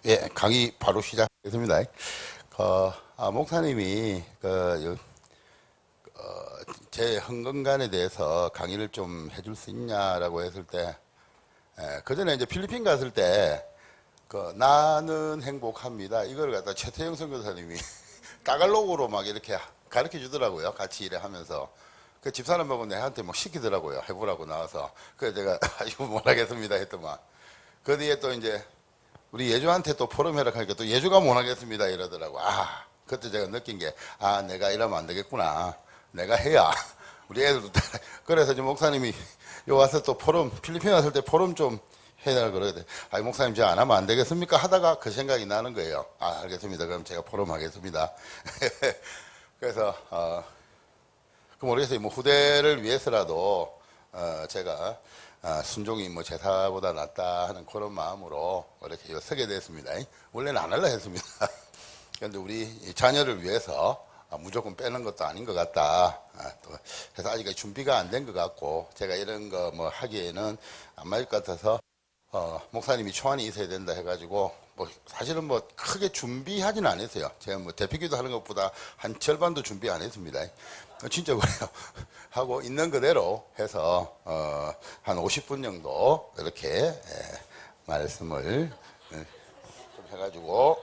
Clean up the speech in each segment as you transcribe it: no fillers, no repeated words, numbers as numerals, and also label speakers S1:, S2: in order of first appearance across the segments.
S1: 예, 강의 바로 시작하겠습니다. 목사님이 제 헌금관에 대해서 강의를 좀 해줄 수 있냐라고 했을 때, 그 전에 이제 필리핀 갔을 때, 나는 행복합니다. 이걸 갖다 최태영 선교사님이 따갈로그로 막 이렇게 가르쳐 주더라고요. 같이 일하면서. 그 집사람하고 내한테 뭐 시키더라고요. 해보라고 나와서. 그래서 제가 아이고 못하겠습니다 했더만. 그 뒤에 또 이제 우리 예주한테 또 포럼 해라 하니까 또 예주가 못하겠습니다 이러더라고. 그때 제가 느낀 게, 내가 이러면 안 되겠구나. 내가 해야 우리 애들도 그래서 이제 목사님이 요 와서 또 포럼, 필리핀 왔을 때 포럼 좀 해야 그러거든. 목사님 제가 안 하면 안 되겠습니까? 하다가 그 생각이 나는 거예요. 알겠습니다. 그럼 제가 포럼 하겠습니다. 그래서 그 모르겠어요. 뭐 후대를 위해서라도 제가 순종이 뭐 제사보다 낫다 하는 그런 마음으로 이렇게 서게 됐습니다. 원래는 안 하려 했습니다. 그런데 우리 자녀를 위해서 무조건 빼는 것도 아닌 것 같다. 또 해서 아직 준비가 안 된 것 같고 제가 이런 거 뭐 하기에는 안 맞을 것 같아서 목사님이 초안이 있어야 된다 해가지고 뭐 사실은 뭐 크게 준비하지는 안 했어요. 제가 뭐 대표기도 하는 것보다 한 절반도 준비 안 했습니다. 진짜 그래요. 하고 있는 그대로 해서 한 50분 정도 이렇게 말씀을 좀 해가지고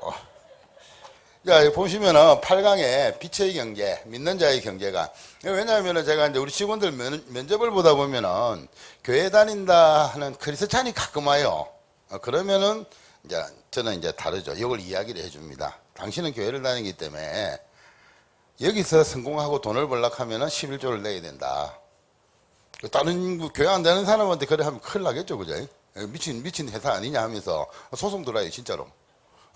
S1: 자, 여기 보시면은 8강에 빛의 경제, 믿는 자의 경제가. 왜냐하면은 제가 이제 우리 직원들 면접을 보다 보면은 교회 다닌다 하는 크리스찬이 가끔 와요. 그러면은 이제 저는 이제 다르죠. 이걸 이야기를 해줍니다. 당신은 교회를 다니기 때문에 여기서 성공하고 돈을 벌려고 하면은 11조를 내야 된다. 다른 교회 안 다니는 사람한테 그래 하면 큰일 나겠죠, 그죠? 미친 회사 아니냐 하면서 소송 들어요, 진짜로.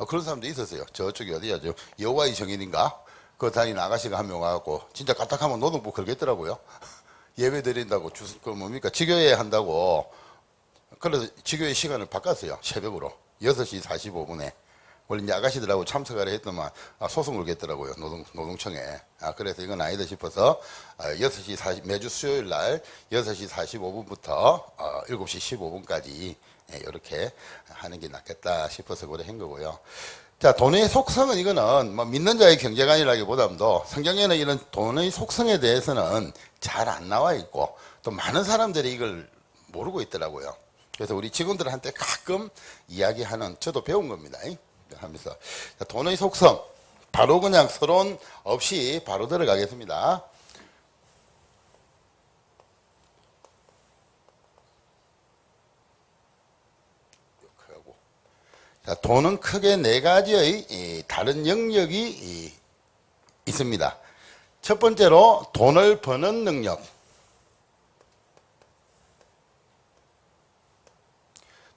S1: 그런 사람도 있었어요. 저쪽이 어디야, 여호와의 정인인가? 그 다니는 아가씨가 한 명 와갖고, 진짜 까딱하면 노동부 걸겠더라고요. 예배 드린다고, 뭡니까? 지교회 한다고. 그래서 지교회 시간을 바꿨어요. 새벽으로. 6시 45분에. 원래 이제 아가씨들하고 참석하려 했더만, 소송 걸겠더라고요. 노동청에. 그래서 이건 아니다 싶어서, 6시 매주 수요일 날 6시 45분부터 7시 15분까지 이렇게 하는 게 낫겠다 싶어서 그래 한 거고요. 자, 돈의 속성은 이거는 뭐 믿는 자의 경제관이라기보다도 성경에는 이런 돈의 속성에 대해서는 잘 안 나와 있고 또 많은 사람들이 이걸 모르고 있더라고요. 그래서 우리 직원들한테 가끔 이야기하는, 저도 배운 겁니다. 하면서 자, 돈의 속성 바로 그냥 서론 없이 바로 들어가겠습니다. 자, 돈은 크게 네 가지의 다른 영역이 있습니다. 첫 번째로 돈을 버는 능력.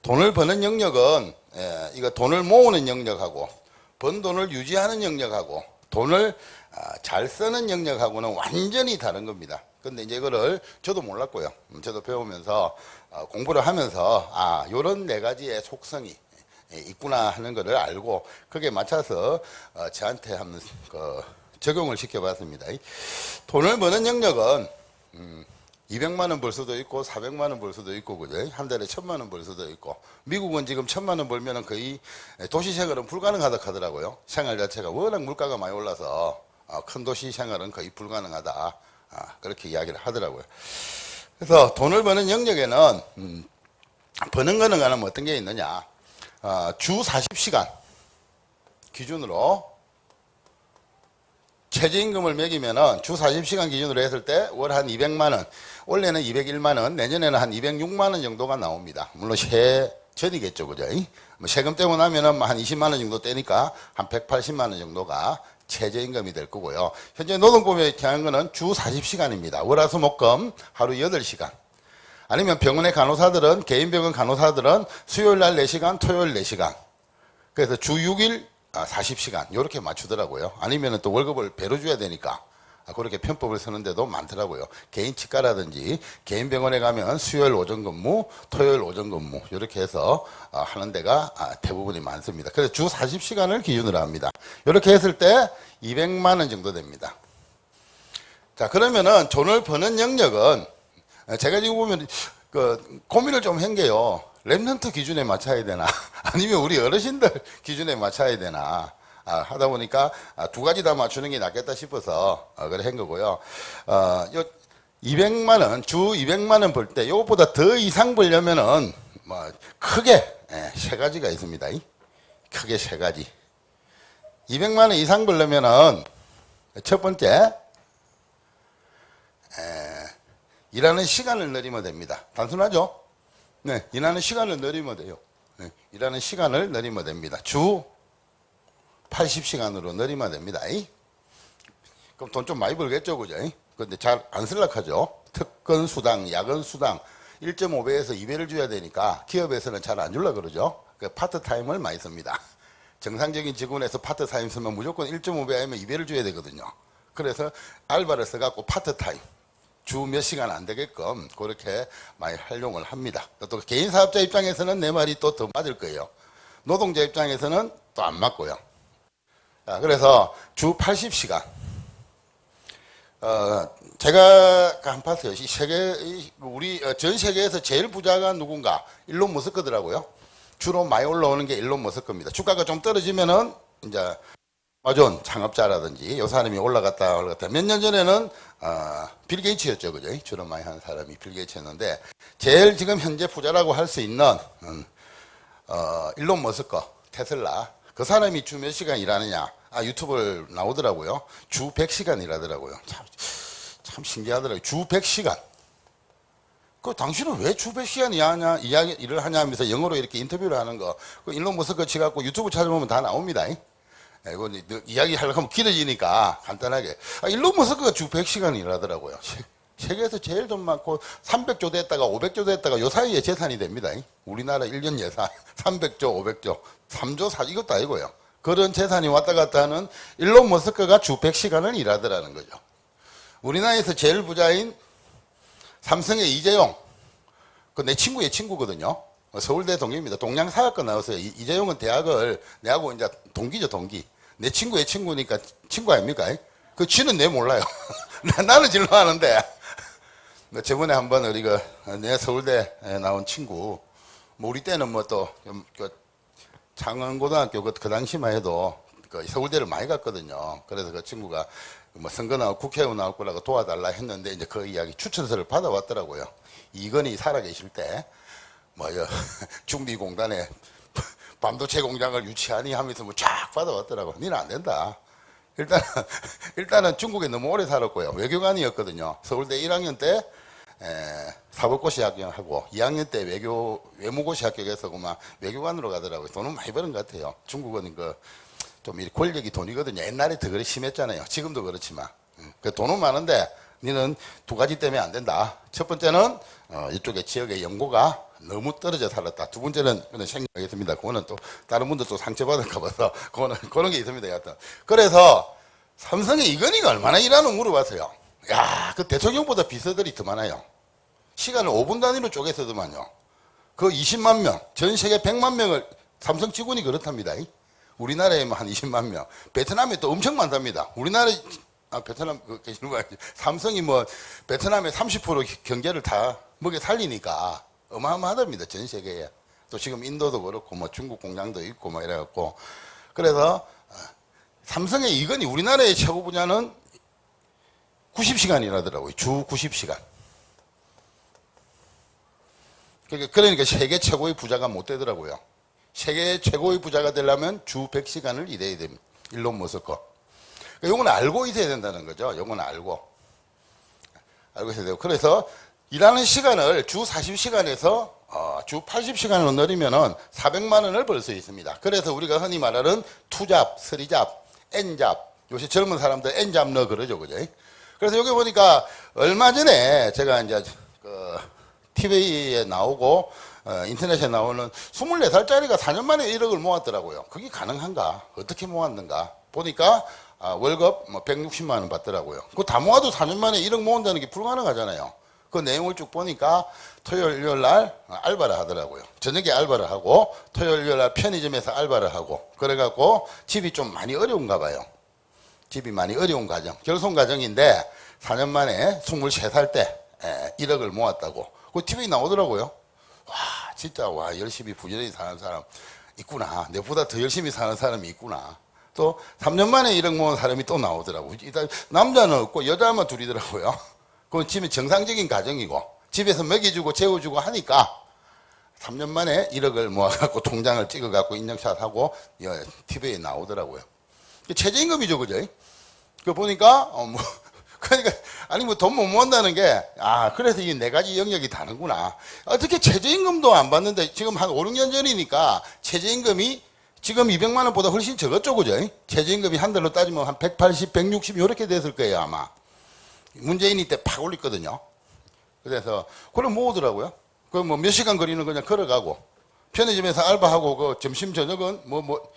S1: 돈을 버는 영역은 이거 돈을 모으는 영역하고 번 돈을 유지하는 영역하고 돈을 잘 쓰는 영역하고는 완전히 다른 겁니다. 근데 이제 이거를 저도 몰랐고요. 저도 배우면서 공부를 하면서 요런 네 가지의 속성이 있구나 하는 것을 알고 거기에 맞춰서 저한테 한번 적용을 시켜봤습니다. 돈을 버는 영역은 200만 원 벌 수도 있고 400만 원 벌 수도 있고 그죠? 한 달에 1000만 원 벌 수도 있고 미국은 지금 1000만 원 벌면은 거의 도시 생활은 불가능하다 하더라고요. 생활 자체가 워낙 물가가 많이 올라서 큰 도시 생활은 거의 불가능하다 그렇게 이야기를 하더라고요. 그래서 돈을 버는 영역에는 버는 거는 가는 어떤 게 있느냐? 주 40시간 기준으로 최저임금을 매기면은 주 40시간 기준으로 했을 때 월 한 200만원, 올해는 201만원, 내년에는 한 206만원 정도가 나옵니다. 물론 세전이겠죠, 그죠? 뭐 세금 떼고 나면은 한 20만원 정도 떼니까 한 180만원 정도가 최저임금이 될 거고요. 현재 노동법에 정한 거는 주 40시간입니다. 월화수목금 하루 8시간. 아니면 병원의 간호사들은, 개인병원 간호사들은 수요일 날 4시간, 토요일 4시간. 그래서 주 6일 40시간. 이렇게 맞추더라고요. 아니면 또 월급을 배로 줘야 되니까. 그렇게 편법을 쓰는 데도 많더라고요. 개인 치과라든지 개인 병원에 가면 수요일 오전 근무, 토요일 오전 근무. 이렇게 해서 하는 데가 대부분이 많습니다. 그래서 주 40시간을 기준으로 합니다. 이렇게 했을 때 200만원 정도 됩니다. 자, 그러면은 돈을 버는 영역은 제가 지금 보면 고민을 좀 한 게요. 랩런트 기준에 맞춰야 되나? 아니면 우리 어르신들 기준에 맞춰야 되나? 하다 보니까 두 가지 다 맞추는 게 낫겠다 싶어서 그래 한 거고요. 요 200만 원, 주 200만 원 벌 때 이것보다 더 이상 벌려면은 뭐 크게 세 가지가 있습니다. 크게 세 가지. 200만 원 이상 벌려면은 첫 번째 일하는 시간을 늘리면 됩니다. 단순하죠? 네, 일하는 시간을 늘리면 돼요. 네, 일하는 시간을 늘리면 됩니다. 주 80시간으로 늘리면 됩니다. 그럼 돈 좀 많이 벌겠죠, 그죠? 근데 잘 안 쓸락하죠. 특근 수당, 야근 수당 1.5배에서 2배를 줘야 되니까 기업에서는 잘 안 줄라 그러죠. 그 파트타임을 많이 씁니다. 정상적인 직원에서 파트타임 쓰면 무조건 1.5배 아니면 2배를 줘야 되거든요. 그래서 알바를 써갖고 파트타임 주 몇 시간 안 되게끔 그렇게 많이 활용을 합니다. 또 개인 사업자 입장에서는 내 말이 또 더 맞을 거예요. 노동자 입장에서는 또 안 맞고요. 그래서 주 80시간. 제가 한 봤어요. 우리 전 세계에서 제일 부자가 누군가? 일론 머스크더라고요. 주로 많이 올라오는 게 일론 머스크입니다. 주가가 좀 떨어지면은 이제 아마존 창업자라든지 요 사람이 올라갔다. 몇 년 전에는 빌 게이츠였죠, 그죠? 주로 많이 하는 사람이 빌 게이츠였는데 제일 지금 현재 부자라고 할 수 있는 일론 머스크, 테슬라. 그 사람이 주 몇 시간 일하느냐? 유튜브를 나오더라고요. 주 100시간 일하더라고요. 참 신기하더라고요. 주 100시간. 그 당신은 왜 주 100시간 일을 하냐 하면서 영어로 이렇게 인터뷰를 하는 거. 그 일론 머스크 치갖고 유튜브 찾아보면 다 나옵니다. 이거 이야기하려고 하면 길어지니까 간단하게. 일론 머스크가 주 100시간 일하더라고요. 세계에서 제일 돈 많고 300조 됐다가 500조 됐다가 요 사이에 재산이 됩니다. 우리나라 1년 예산 300조, 500조, 3조, 4조 이것도 아니고요. 그런 재산이 왔다 갔다 하는 일론 머스크가 주 100시간을 일하더라는 거죠. 우리나라에서 제일 부자인 삼성의 이재용, 그 내 친구의 친구거든요. 서울대 동기입니다. 동양사학과 나왔어요. 이재용은 대학을 내하고 이제 동기죠, 동기. 내 친구의 친구니까 친구 아닙니까? 그 쥐는 내 몰라요. 나는 진로 아는데. 저번에 한번 우리가 내 서울대 나온 친구, 뭐 우리 때는 뭐 또 창원고등학교 그 당시만 해도 서울대를 많이 갔거든요. 그래서 그 친구가 뭐 선거 나오고 국회의원 나올 거라고 도와달라 했는데 이제 그 이야기 추천서를 받아왔더라고요. 이건희 살아계실 때 뭐 중비공단에 반도체 공장을 유치하니 하면서 뭐 쫙 받아왔더라고. 니는 안 된다. 일단은 중국에 너무 오래 살았고요. 외교관이었거든요. 서울대 1학년 때 사법고시 합격하고 2학년 때 외무고시 합격해서 그만 외교관으로 가더라고요. 돈은 많이 버는 것 같아요. 중국은 좀 권력이 돈이거든요. 옛날에 더 그래 심했잖아요. 지금도 그렇지만. 그 돈은 많은데 니는 두 가지 때문에 안 된다. 첫 번째는 이쪽에 지역의 연고가 너무 떨어져 살았다. 두 번째는 그런 생각하겠습니다. 그거는 또 다른 분들 또 상처받을까 봐서 그런 게 있습니다. 여하튼. 그래서 삼성의 이건희가 얼마나 일하는 물어봤어요. 야, 그 대통령보다 비서들이 더 많아요. 시간을 5분 단위로 쪼개서더만요. 그 20만 명, 전 세계 100만 명을 삼성 직원이 그렇답니다. 우리나라에만 한 20만 명. 베트남에 또 엄청 많답니다. 우리나라 베트남 계시는 거 아니지? 삼성이 뭐 베트남의 30% 경제를 다 먹여 살리니까 어마어마하답니다. 전 세계에. 또 지금 인도도 그렇고 뭐 중국 공장도 있고 뭐 이래갖고. 그래서 삼성의 이건희 우리나라의 최고 분야는 90시간이라더라고요. 주 90시간. 그러니까 세계 최고의 부자가 못 되더라고요. 세계 최고의 부자가 되려면 주 100시간을 일해야 됩니다. 일론 머스크. 요건 알고 있어야 된다는 거죠. 요건 알고 있어야 되고. 그래서 일하는 시간을 주 40시간에서 주 80시간으로 늘리면은 400만 원을 벌 수 있습니다. 그래서 우리가 흔히 말하는 투잡, 쓰리잡, N잡. 요새 젊은 사람들 N잡 너 그러죠. 그죠? 그래서 여기 보니까 얼마 전에 제가 이제 TV에 나오고 인터넷에 나오는 24살짜리가 4년 만에 1억을 모았더라고요. 그게 가능한가? 어떻게 모았는가? 보니까 월급 160만 원 받더라고요. 그거 다 모아도 4년 만에 1억 모은다는 게 불가능하잖아요. 그 내용을 쭉 보니까 토요일, 일요일 날 알바를 하더라고요. 저녁에 알바를 하고 토요일, 일요일 날 편의점에서 알바를 하고 그래갖고 집이 좀 많이 어려운가 봐요. 집이 많이 어려운 가정, 결손 가정인데 4년 만에 23살 때 1억을 모았다고. 그 TV에 나오더라고요. 와, 진짜 와 열심히 부지런히 사는 사람 있구나. 내보다 더 열심히 사는 사람이 있구나. 또 3년 만에 1억 모은 사람이 또 나오더라고. 일단 남자는 없고 여자만 둘이더라고요. 그건 집이 정상적인 가정이고 집에서 먹여주고 재워주고 하니까 3년 만에 1억을 모아갖고 통장을 찍어갖고 인증샷하고 TV에 나오더라고요. 최저임금이죠, 그죠? 그 보니까 그러니까 아니 뭐 돈 못 모은다는 게 그래서 이 네 가지 영역이 다르구나. 어떻게 최저임금도 안 받는데 지금 한 5, 6년 전이니까 최저임금이 지금 200만 원보다 훨씬 적었죠, 그죠? 최저임금이 한 달로 따지면 한 180, 160 이렇게 됐을 거예요, 아마. 문재인이 때 팍 올렸거든요. 그래서 그걸 모으더라고요. 그 뭐 몇 시간 거리는 그냥 걸어가고 편의점에서 알바하고 그 점심 저녁은 뭐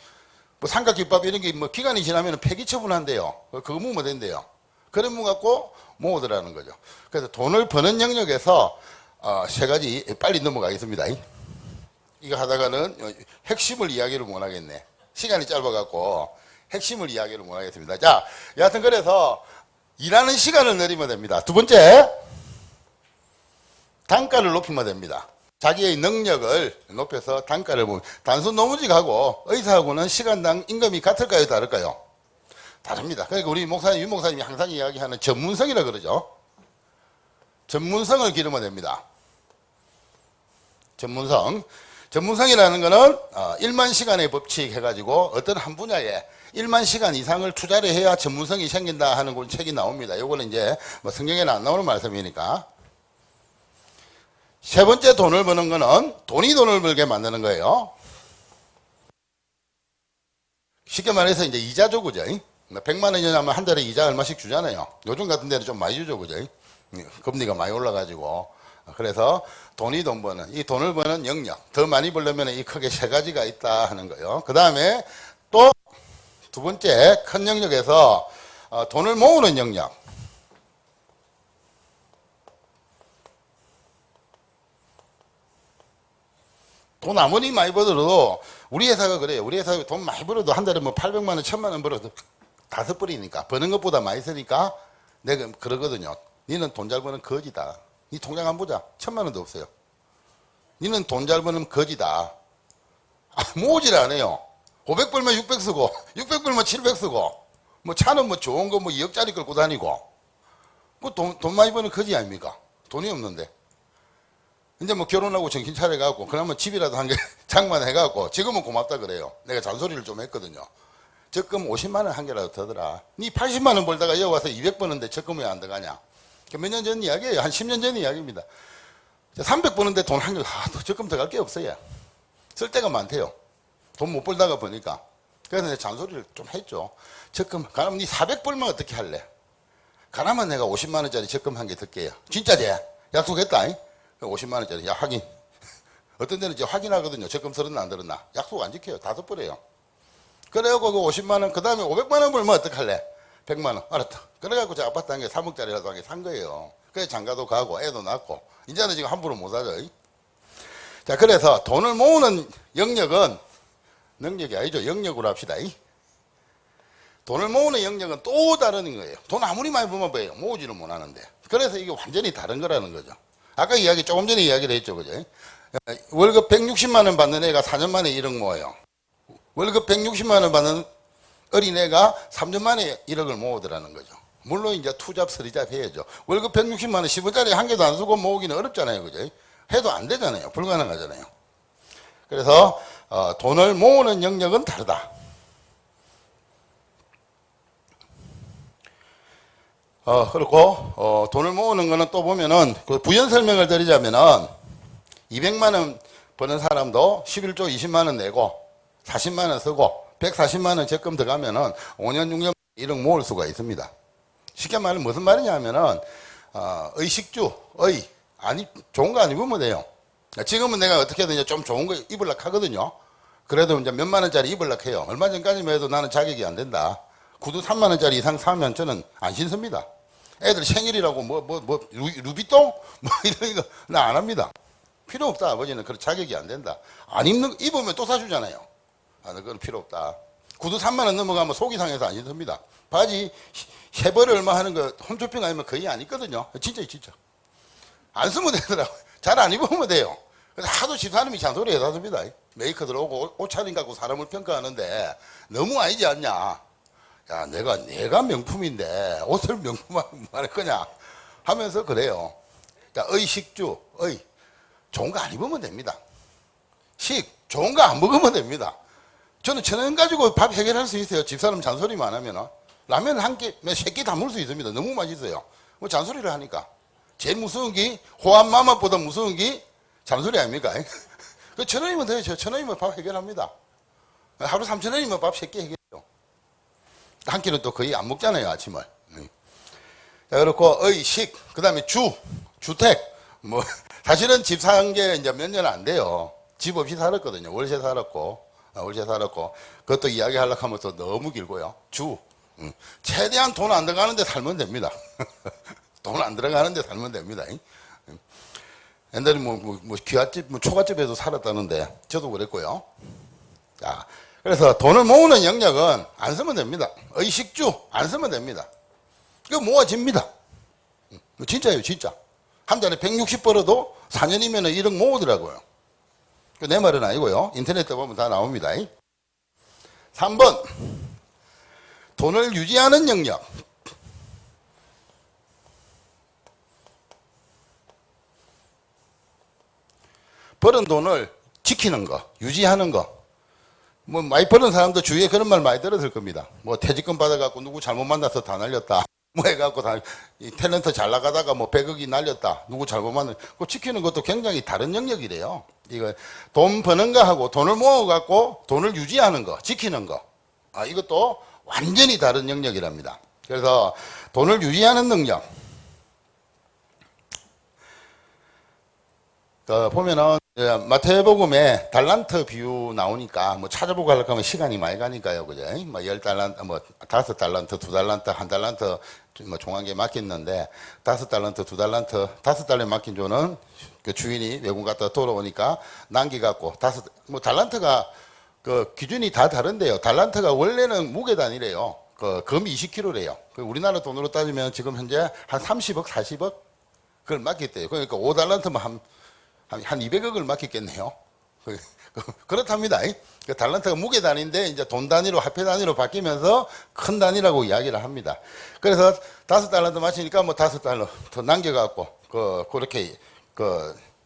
S1: 삼각김밥 이런 게 뭐 기간이 지나면 폐기 처분한대요. 그거 모으면 된대요. 그래 모아갖고 모으더라는 거죠. 그래서 돈을 버는 영역에서 세 가지 빨리 넘어가겠습니다. 이거 하다가는 핵심을 이야기를 못 하겠네. 시간이 짧아갖고 핵심을 이야기를 못 하겠습니다. 자, 여하튼 그래서 일하는 시간을 늘리면 됩니다. 두 번째, 단가를 높이면 됩니다. 자기의 능력을 높여서 단가를 보면 단순 노무직하고 의사하고는 시간당 임금이 같을까요, 다를까요? 다릅니다. 그러니까 우리 목사님, 유 목사님이 항상 이야기하는 전문성이라 그러죠. 전문성을 기르면 됩니다. 전문성이라는 거는 1만 시간의 법칙 해가지고 어떤 한 분야에 1만 시간 이상을 투자를 해야 전문성이 생긴다 하는 책이 나옵니다. 요거는 이제 뭐 성경에는 안 나오는 말씀이니까. 세 번째 돈을 버는 거는 돈이 돈을 벌게 만드는 거예요. 쉽게 말해서 이제 이자죠, 그죠? 100만 원이 하면 한 달에 이자 얼마씩 주잖아요. 요즘 같은 데는 좀 많이 주죠, 그죠? 금리가 많이 올라가지고. 그래서 돈이 돈 버는, 이 돈을 버는 영역, 더 많이 벌려면 이 크게 세 가지가 있다 하는 거예요. 그 다음에 또 두 번째 큰 영역에서 돈을 모으는 영역. 돈 아무리 많이 벌어도 우리 회사가 그래요. 우리 회사가 돈 많이 벌어도 한 달에 뭐 800만 원, 1000만 원 벌어도 5벌이니까 버는 것보다 많이 쓰니까 내가 그러거든요. 니는 돈 잘 버는 거지다. 니 통장 안 보자. 1000만 원도 없어요. 니는 돈 잘 버는 거지다. 모으질 않아요. 500벌면 600 쓰고 600벌면 700 쓰고 뭐 차는 뭐 좋은 거 뭐 2억짜리 끌고 다니고 그 돈 많이 버는 거지 아닙니까? 돈이 없는데. 이제 뭐 결혼하고 정신 차려갖고 그러면 집이라도 한 개 장만해갖고 지금은 고맙다 그래요. 내가 잔소리를 좀 했거든요. 적금 50만 원 한 개라도 더더라. 니 80만 원 벌다가 여기 와서 200 버는데 적금 왜 안 들어가냐? 몇 년 전 이야기예요. 한 10년 전 이야기입니다. 300 버는데 돈 한 개, 적금 들어갈 게 없어요. 쓸 데가 많대요. 돈 못 벌다가 보니까. 그래서 내가 잔소리를 좀 했죠. 적금, 가면 니 400 벌면 어떻게 할래? 가라면 내가 50만 원짜리 적금 한 개 들게요. 진짜지? 약속했다. 50만 원짜리. 야, 확인. 어떤 데는 이제 확인하거든요. 적금 들었나 안 들었나. 약속 안 지켜요. 5벌이에요. 그래갖고 그 50만 원, 그 다음에 500만 원 벌면 어떡할래? 100만 원. 알았다. 그래갖고 저 아파트 한 개 3억짜리라도 한 개 산 거예요. 그래서 장가도 가고 애도 낳고. 이제는 지금 함부로 못 하죠. 자, 그래서 돈을 모으는 영역은 능력이 아니죠. 영역으로 합시다. 돈을 모으는 영역은 또 다른 거예요. 돈 아무리 많이 벌면 뭐예요? 모으지는 못하는데. 그래서 이게 완전히 다른 거라는 거죠. 아까 조금 전에 이야기를 했죠. 그죠? 월급 160만 원 받는 애가 4년 만에 1억 모아요. 월급 160만 원 받는 어린애가 3년 만에 1억을 모으더라는 거죠. 물론 이제 투잡, 서리잡 해야죠. 월급 160만 원 10원짜리 한 개도 안 쓰고 모으기는 어렵잖아요. 그죠? 해도 안 되잖아요. 불가능하잖아요. 그래서 돈을 모으는 영역은 다르다. 그렇고 돈을 모으는 거는 또 보면은 그 부연 설명을 드리자면은 200만 원 버는 사람도 11조 20만 원 내고 40만 원 쓰고 140만 원 적금 들어가면은 5년 6년 1억 모을 수가 있습니다. 쉽게 말하면 무슨 말이냐면은 의식주, 좋은 거 안 입으면 돼요. 지금은 내가 어떻게든 좀 좋은 거 입으려고 하거든요. 그래도 이제 몇만 원짜리 입으려고 해요. 얼마 전까지만 해도 나는 자격이 안 된다. 구두 3만 원짜리 이상 사면 저는 안 신습니다. 애들 생일이라고 루비똥? 이런 거 나 안 합니다. 필요 없다. 아버지는 그런 자격이 안 된다. 안 입으면 또 사주잖아요. 그건 필요 없다. 구두 3만 원 넘어가면 속이 상해서 안 신습니다. 바지 쉐벌 얼마 하는 거 홈쇼핑 아니면 거의 안 입거든요. 진짜. 안 쓰면 되더라고요. 잘 안 입으면 돼요. 그래서 하도 집사람이 잔소리 해놨습니다. 메이커들 오고 옷차림 갖고 사람을 평가하는데 너무 아니지 않냐. 야, 내가 명품인데 옷을 명품하면 뭐할 거냐 하면서 그래요. 자, 의식주, 좋은 거 안 입으면 됩니다. 좋은 거 안 먹으면 됩니다. 저는 1,000원 가지고 밥 해결할 수 있어요. 집사람 잔소리만 하면. 라면 한 끼, 세 끼 담을 수 있습니다. 너무 맛있어요. 뭐 잔소리를 하니까. 제일 무서운 게, 호환 마맛보다 무서운 게 잔소리 아닙니까? 그 1,000원이면 돼요. 1,000원이면 밥 해결합니다. 하루 3,000원이면 밥 3끼 해결해요. 한 끼는 또 거의 안 먹잖아요, 아침을. 자, 그렇고, 그 다음에 주택. 뭐, 사실은 집 산 게 이제 몇 년 안 돼요. 집 없이 살았거든요. 월세 살았고. 그것도 이야기하려고 하면 또 너무 길고요. 최대한 돈 안 들어가는데 살면 됩니다. 돈 안 들어가는데 살면 됩니다. 옛날에 귀갓집, 초가집에도 살았다는데, 저도 그랬고요. 자, 그래서 돈을 모으는 영역은 안 쓰면 됩니다. 의식주, 안 쓰면 됩니다. 이거 모아집니다. 진짜예요, 진짜. 한 달에 160 벌어도 4년이면 1억 모으더라고요. 내 말은 아니고요. 인터넷에 보면 다 나옵니다. 3번. 돈을 유지하는 영역. 벌은 돈을 지키는 거, 유지하는 거. 뭐, 많이 버는 사람도 주위에 그런 말 많이 들었을 겁니다. 뭐, 퇴직금 받아갖고 누구 잘못 만나서 다 날렸다. 뭐 해갖고 이 탤런트 잘 나가다가 뭐 100억이 날렸다. 누구 잘못 만나. 그 지키는 것도 굉장히 다른 영역이래요. 이거 돈 버는 거하고 돈을 모아갖고 돈을 유지하는 거, 지키는 거. 이것도 완전히 다른 영역이랍니다. 그래서 돈을 유지하는 능력. 보면은 마태복음에 달란트 비유 나오니까 뭐 찾아보고 하려고 하면 시간이 많이 가니까요. 그죠? 뭐 10달란트, 뭐 5달란트, 2달란트, 1달란트 뭐 종한개 맡겼는데 5달란트, 2달란트, 5달란트 맡긴 조는 그 주인이 외국 갔다 돌아오니까 남기갖고 뭐 달란트가 그 기준이 다 다른데요. 달란트가 원래는 무게 단위래요. 금 20kg래요. 우리나라 돈으로 따지면 지금 현재 한 30억, 40억 그걸 맡겼대요. 그러니까 5달란트면 한 200억을 맡겼겠네요. 그렇답니다. 그 달란트가 무게 단위인데 이제 돈 단위로 화폐 단위로 바뀌면서 큰 단위라고 이야기를 합니다. 그래서 5달란트 마치니까 뭐 5달러 더 남겨갖고 그렇게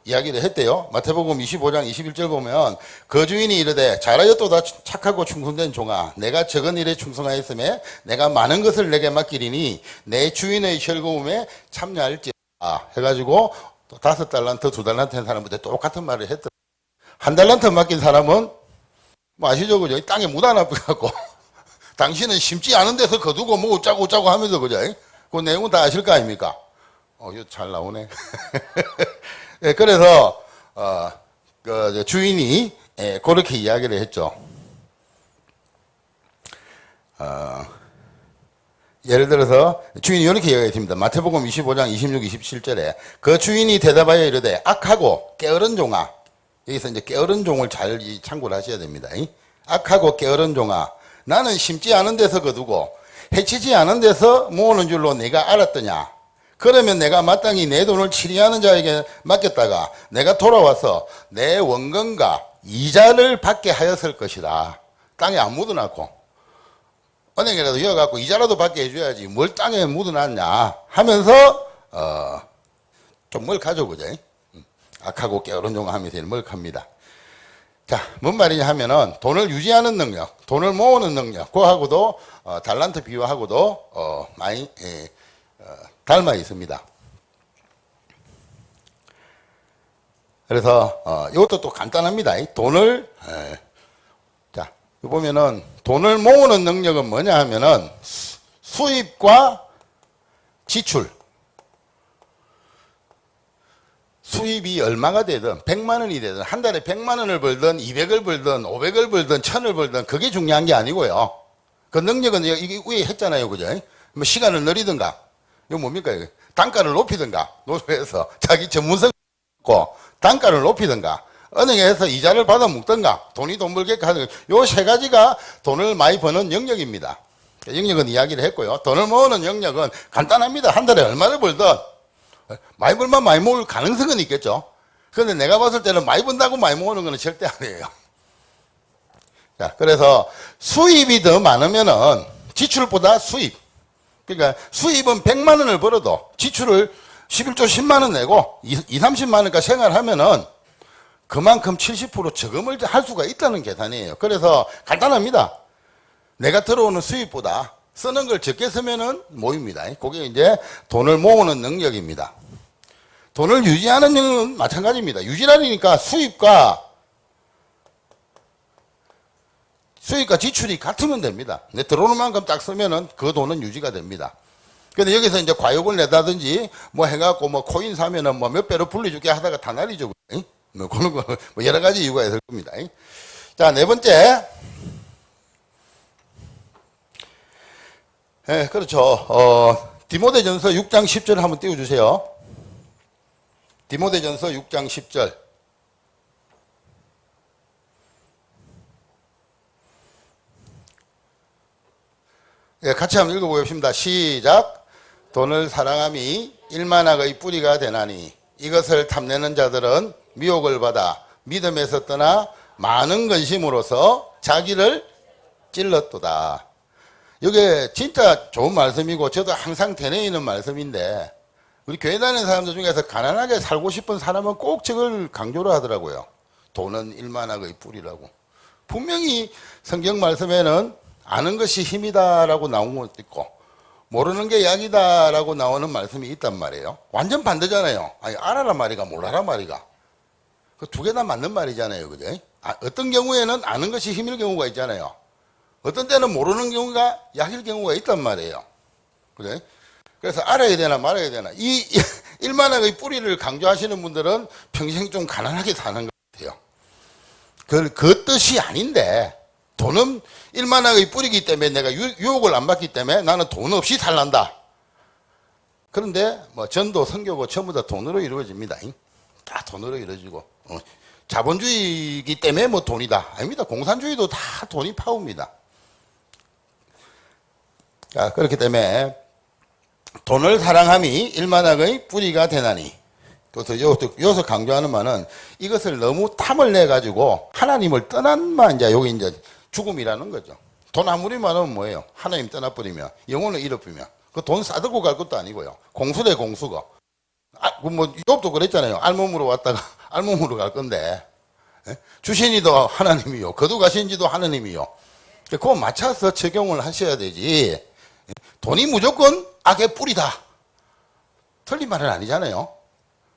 S1: 이야기를 했대요. 마태복음 25장 21절 보면 그 주인이 이르되 잘하였도다 착하고 충성된 종아 내가 적은 일에 충성하였음에 내가 많은 것을 내게 맡기리니 내 주인의 혈거움에 참여할지어다 해가지고 또 5달란트 2달란트 한 사람한테 똑같은 말을 했더라고요. 1달란트 맡긴 사람은 뭐 아시죠? 그죠? 땅에 묻어놔갖고 당신은 심지 않은 데서 거두고 뭐 어쩌고 하면서 그죠? 그 내용은 다 아실 거 아닙니까? 이거 잘 나오네. 네, 그래서 그 주인이 그렇게 이야기를 했죠. 예를 들어서 주인이 이렇게 이야기했습니다. 마태복음 25장 26, 27절에 그 주인이 대답하여 이르되 악하고 게으른 종아. 여기서 이제 게으른 종을 잘 참고를 하셔야 됩니다. 악하고 게으른 종아 나는 심지 않은 데서 거두고 해치지 않은 데서 모으는 줄로 내가 알았더냐. 그러면 내가 마땅히 내 돈을 치리하는 자에게 맡겼다가 내가 돌아와서 내 원금과 이자를 받게 하였을 것이다. 땅에 안 묻어놨고 은행이라도 이어갖고 이자라도 받게 해줘야지 뭘 땅에 묻어놨냐 하면서 좀 멀카죠. 그죠? 악하고 게으른 종 하면서 멀카입니다. 자, 뭔 말이냐 하면은 돈을 유지하는 능력, 돈을 모으는 능력, 그거하고도 달란트 비유하고도 많이 닮아 있습니다. 그래서 이것도 또 간단합니다. 돈을 자 보면은 돈을 모으는 능력은 뭐냐 하면은 수입과 지출. 수입이 얼마가 되든 100만 원이 되든 한 달에 100만 원을 벌든 200을 벌든 500을 벌든 1000을 벌든 그게 중요한 게 아니고요. 그 능력은 이게 위에 했잖아요. 그죠? 뭐 시간을 늘리든가 이거 뭡니까? 이거? 단가를 높이든가 노조에서 자기 전문성 있고 단가를 높이든가 은행에서 이자를 받아 먹든가 돈이 돈 벌게끔 하든가 요 세 가지가 돈을 많이 버는 영역입니다. 영역은 이야기를 했고요. 돈을 모으는 영역은 간단합니다. 한 달에 얼마를 벌든 많이 벌면 많이 모을 가능성은 있겠죠. 근데 내가 봤을 때는 많이 번다고 많이 모으는 거는 절대 아니에요. 자, 그래서 수입이 더 많으면은 지출보다 수입. 그러니까 수입은 100만 원을 벌어도 지출을 11조 10만 원 내고 30만 원까지 생활하면은 그만큼 70% 저금을 할 수가 있다는 계산이에요. 그래서 간단합니다. 내가 들어오는 수입보다 쓰는 걸 적게 쓰면은 모입니다. 그게 이제 돈을 모으는 능력입니다. 돈을 유지하는 능력은 마찬가지입니다. 유지라니까 수입과 지출이 같으면 됩니다. 내 들어오는 만큼 딱 쓰면은 그 돈은 유지가 됩니다. 근데 여기서 이제 과욕을 내다든지 뭐 해갖고 뭐 코인 사면은 뭐 몇 배로 불려줄게 하다가 다 날리죠. 뭐 그런 거 뭐 여러 가지 이유가 있을 겁니다. 자, 네 번째. 예, 그렇죠. 디모데전서 6장 10절 한번 띄워주세요. 디모데전서 6장 10절. 예, 같이 한번 읽어보겠습니다. 시작. 돈을 사랑함이 일만학의 뿌리가 되나니 이것을 탐내는 자들은 미혹을 받아 믿음에서 떠나 많은 근심으로서 자기를 찔렀도다. 이게 진짜 좋은 말씀이고 저도 항상 되뇌이는 말씀인데 우리 교회 다니는 사람들 중에서 가난하게 살고 싶은 사람은 꼭 저걸 강조를 하더라고요. 돈은 일만학의 뿌리라고. 분명히 성경 말씀에는 아는 것이 힘이다라고 나온 것도 있고 모르는 게 약이다라고 나오는 말씀이 있단 말이에요. 완전 반대잖아요. 아니, 알아라 말이가 몰라라 말이가. 그 두 개 다 맞는 말이잖아요. 그죠? 어떤 경우에는 아는 것이 힘일 경우가 있잖아요. 어떤 때는 모르는 경우가 약일 경우가 있단 말이에요. 그래? 그래서 알아야 되나 말아야 되나. 이 일만학의 뿌리를 강조하시는 분들은 평생 좀 가난하게 사는 것 같아요. 그 뜻이 아닌데 돈은 일만학의 뿌리이기 때문에 내가 유혹을 안 받기 때문에 나는 돈 없이 살란다. 그런데 뭐 전도, 선교고 전부 다 돈으로 이루어집니다. 다 돈으로 이루어지고 자본주의이기 때문에 뭐 돈이다. 아닙니다. 공산주의도 다 돈이 파웁니다. 자, 그렇기 때문에 돈을 사랑함이 일만학의 뿌리가 되나니. 그래서 여기서 강조하는 말은 이것을 너무 탐을 내가지고 하나님을 떠난만 이제 여기 이제 죽음이라는 거죠. 돈 아무리 많으면 뭐예요? 하나님 떠나버리면 영혼을 잃어버리면 그 돈 싸들고 갈 것도 아니고요. 공수래 공수가. 뭐 욥도 그랬잖아요. 알몸으로 왔다가 알몸으로 갈 건데 주신이도 하나님이요, 거두가신지도 하나님이요. 그거 맞춰서 적용을 하셔야 되지. 돈이 무조건 악의 뿌리다. 틀린 말은 아니잖아요.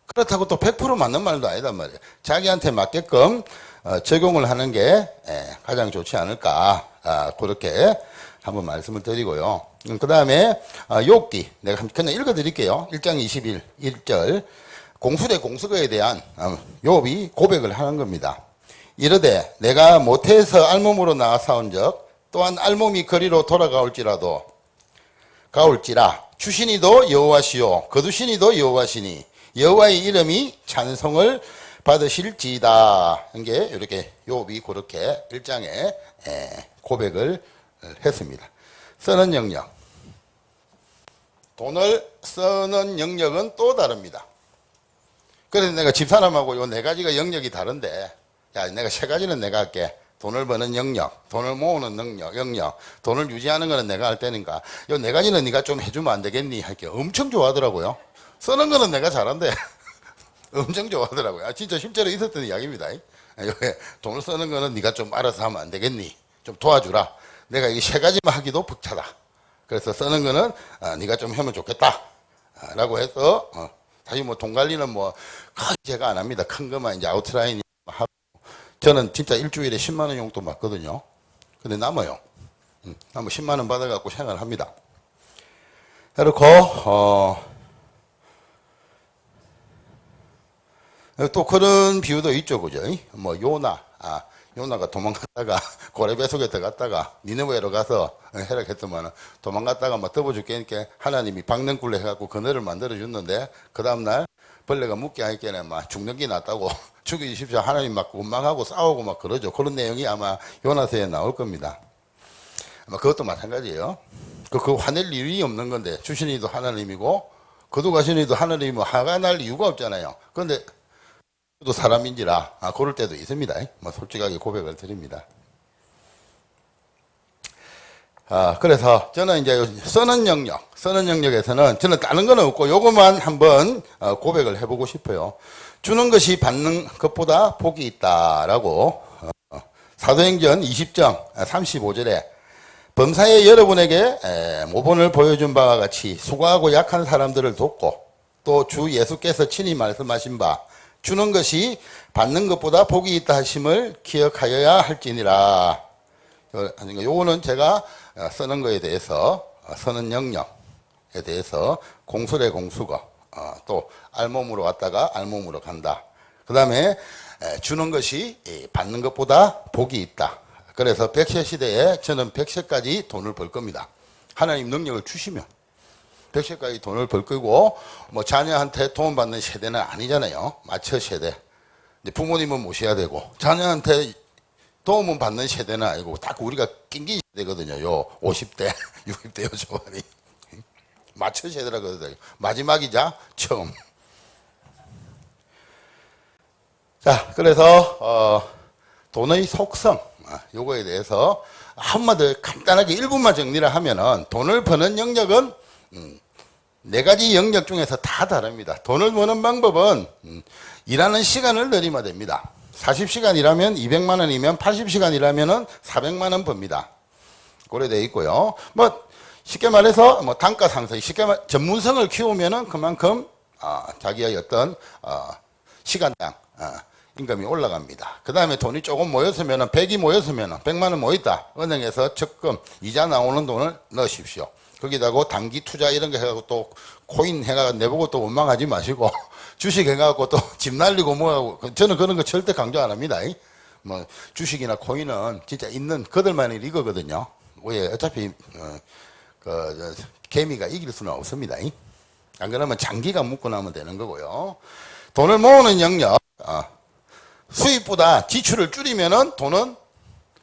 S1: 그렇다고 또 100% 맞는 말도 아니단 말이에요. 자기한테 맞게끔 적용을 하는 게 가장 좋지 않을까. 그렇게 한번 말씀을 드리고요. 그 다음에 욥기 내가 그냥 읽어드릴게요. 1장 1절 공수대 공수거에 대한 욥이 고백을 하는 겁니다. 이르되 내가 모태에서 알몸으로 나와 싸운 적 또한 알몸이 거리로 돌아가올지라 주신이도 여호와시요 거두신이도 여호와시니 여호와의 이름이 찬송을 받으실지이다. 이게 이렇게 욥이 그렇게 1장에 고백을 했습니다. 쓰는 영역. 돈을 쓰는 영역은 또 다릅니다. 그래서 내가 집사람하고 요 네 가지가 영역이 다른데, 야, 내가 세 가지는 내가 할게. 돈을 버는 영역, 돈을 모으는 영역, 돈을 유지하는 거는 내가 할 테니까, 요 네 가지는 네가 좀 해주면 안 되겠니? 할게. 엄청 좋아하더라고요. 쓰는 거는 내가 잘한대. 엄청 좋아하더라고요. 진짜 실제로 있었던 이야기입니다. 돈을 쓰는 거는 네가 좀 알아서 하면 안 되겠니? 좀 도와주라. 내가 이 세 가지만 하기도 벅차다. 그래서 쓰는 거는 네가 좀 하면 좋겠다. 라고 해서 사실 뭐 돈 관리는 뭐 크게 제가 안 합니다. 큰 거만 이제 아웃라인 하고 저는 진짜 일주일에 10만 원 용돈 받거든요. 근데 남아요. 남아 10만 원 받아갖고 생활합니다. 그렇고 또 그런 비유도 있죠, 그죠? 뭐 요나가 도망갔다가 고래배 속에 들어갔다가 니느웨로 가서 해락했더만 도망갔다가 막 덮어 죽겠니까 하나님이 박능굴레 해갖고 그늘을 만들어 줬는데 그 다음날 벌레가 묵게 하니까 막 죽는 게 낫다고 죽이십시오. 하나님 막 원망하고 싸우고 막 그러죠. 그런 내용이 아마 요나서에 나올 겁니다. 아마 그것도 마찬가지예요. 그 화낼 이유이 없는 건데 주신이도 하나님이고 거두가신이도 하나님이고 화가 날 이유가 없잖아요. 그런데 또 사람인지라 고를 때도 있습니다. 뭐 솔직하게 고백을 드립니다. 그래서 저는 이제 쓰는 영역에서는 저는 다른 건 없고 요것만 한번 고백을 해보고 싶어요. 주는 것이 받는 것보다 복이 있다라고 사도행전 20장 35절에 범사에 여러분에게 모본을 보여준 바와 같이 수고하고 약한 사람들을 돕고 또 주 예수께서 친히 말씀하신 바 주는 것이 받는 것보다 복이 있다 하심을 기억하여야 할지니라. 요거는 제가 쓰는 거에 대해서 쓰는 영역에 대해서 공술의 공수거 또 알몸으로 왔다가 알몸으로 간다. 그 다음에 주는 것이 받는 것보다 복이 있다. 그래서 100세 시대에 저는 100세까지 돈을 벌 겁니다. 하나님 능력을 주시면 100세까지 돈을 벌 거고 뭐 자녀한테 도움 받는 세대는 아니잖아요. 마처 세대. 부모님은 모셔야 되고 자녀한테 도움은 받는 세대는 아니고 딱 우리가 낑긴 세대거든요. 요 50대, 60대 요 조안이 마처 세대라 그러더라고요. 마지막이자 처음. 자, 그래서 돈의 속성 요거에 대해서 한마디 간단하게 1분만 정리를 하면은 돈을 버는 영역은 4가지 영역 중에서 다 다릅니다. 돈을 버는 방법은 일하는 시간을 늘리면 됩니다. 40시간 일하면 200만 원이면 80시간 일하면은 400만 원 법니다. 그래 돼 있고요. 뭐 쉽게 말해서 뭐 단가 상승, 쉽게 말 전문성을 키우면은 그만큼 자기의 어떤 시간당 임금이 올라갑니다. 그 다음에 돈이 조금 모였으면은 100이 모였으면은 100만 원 모였다. 은행에서 적금 이자 나오는 돈을 넣으십시오. 거기다가 단기 투자 이런 거 해가지고 또 코인 해가지고 내보고 또 원망하지 마시고 주식 해가지고 또 집 날리고 뭐하고 저는 그런 거 절대 강조 안 합니다. 뭐 주식이나 코인은 진짜 있는 그들만의 리거거든요. 왜 어차피 개미가 이길 수는 없습니다. 안 그러면 장기가 묶고 나면 되는 거고요. 돈을 모으는 영역 수입보다 지출을 줄이면은 돈은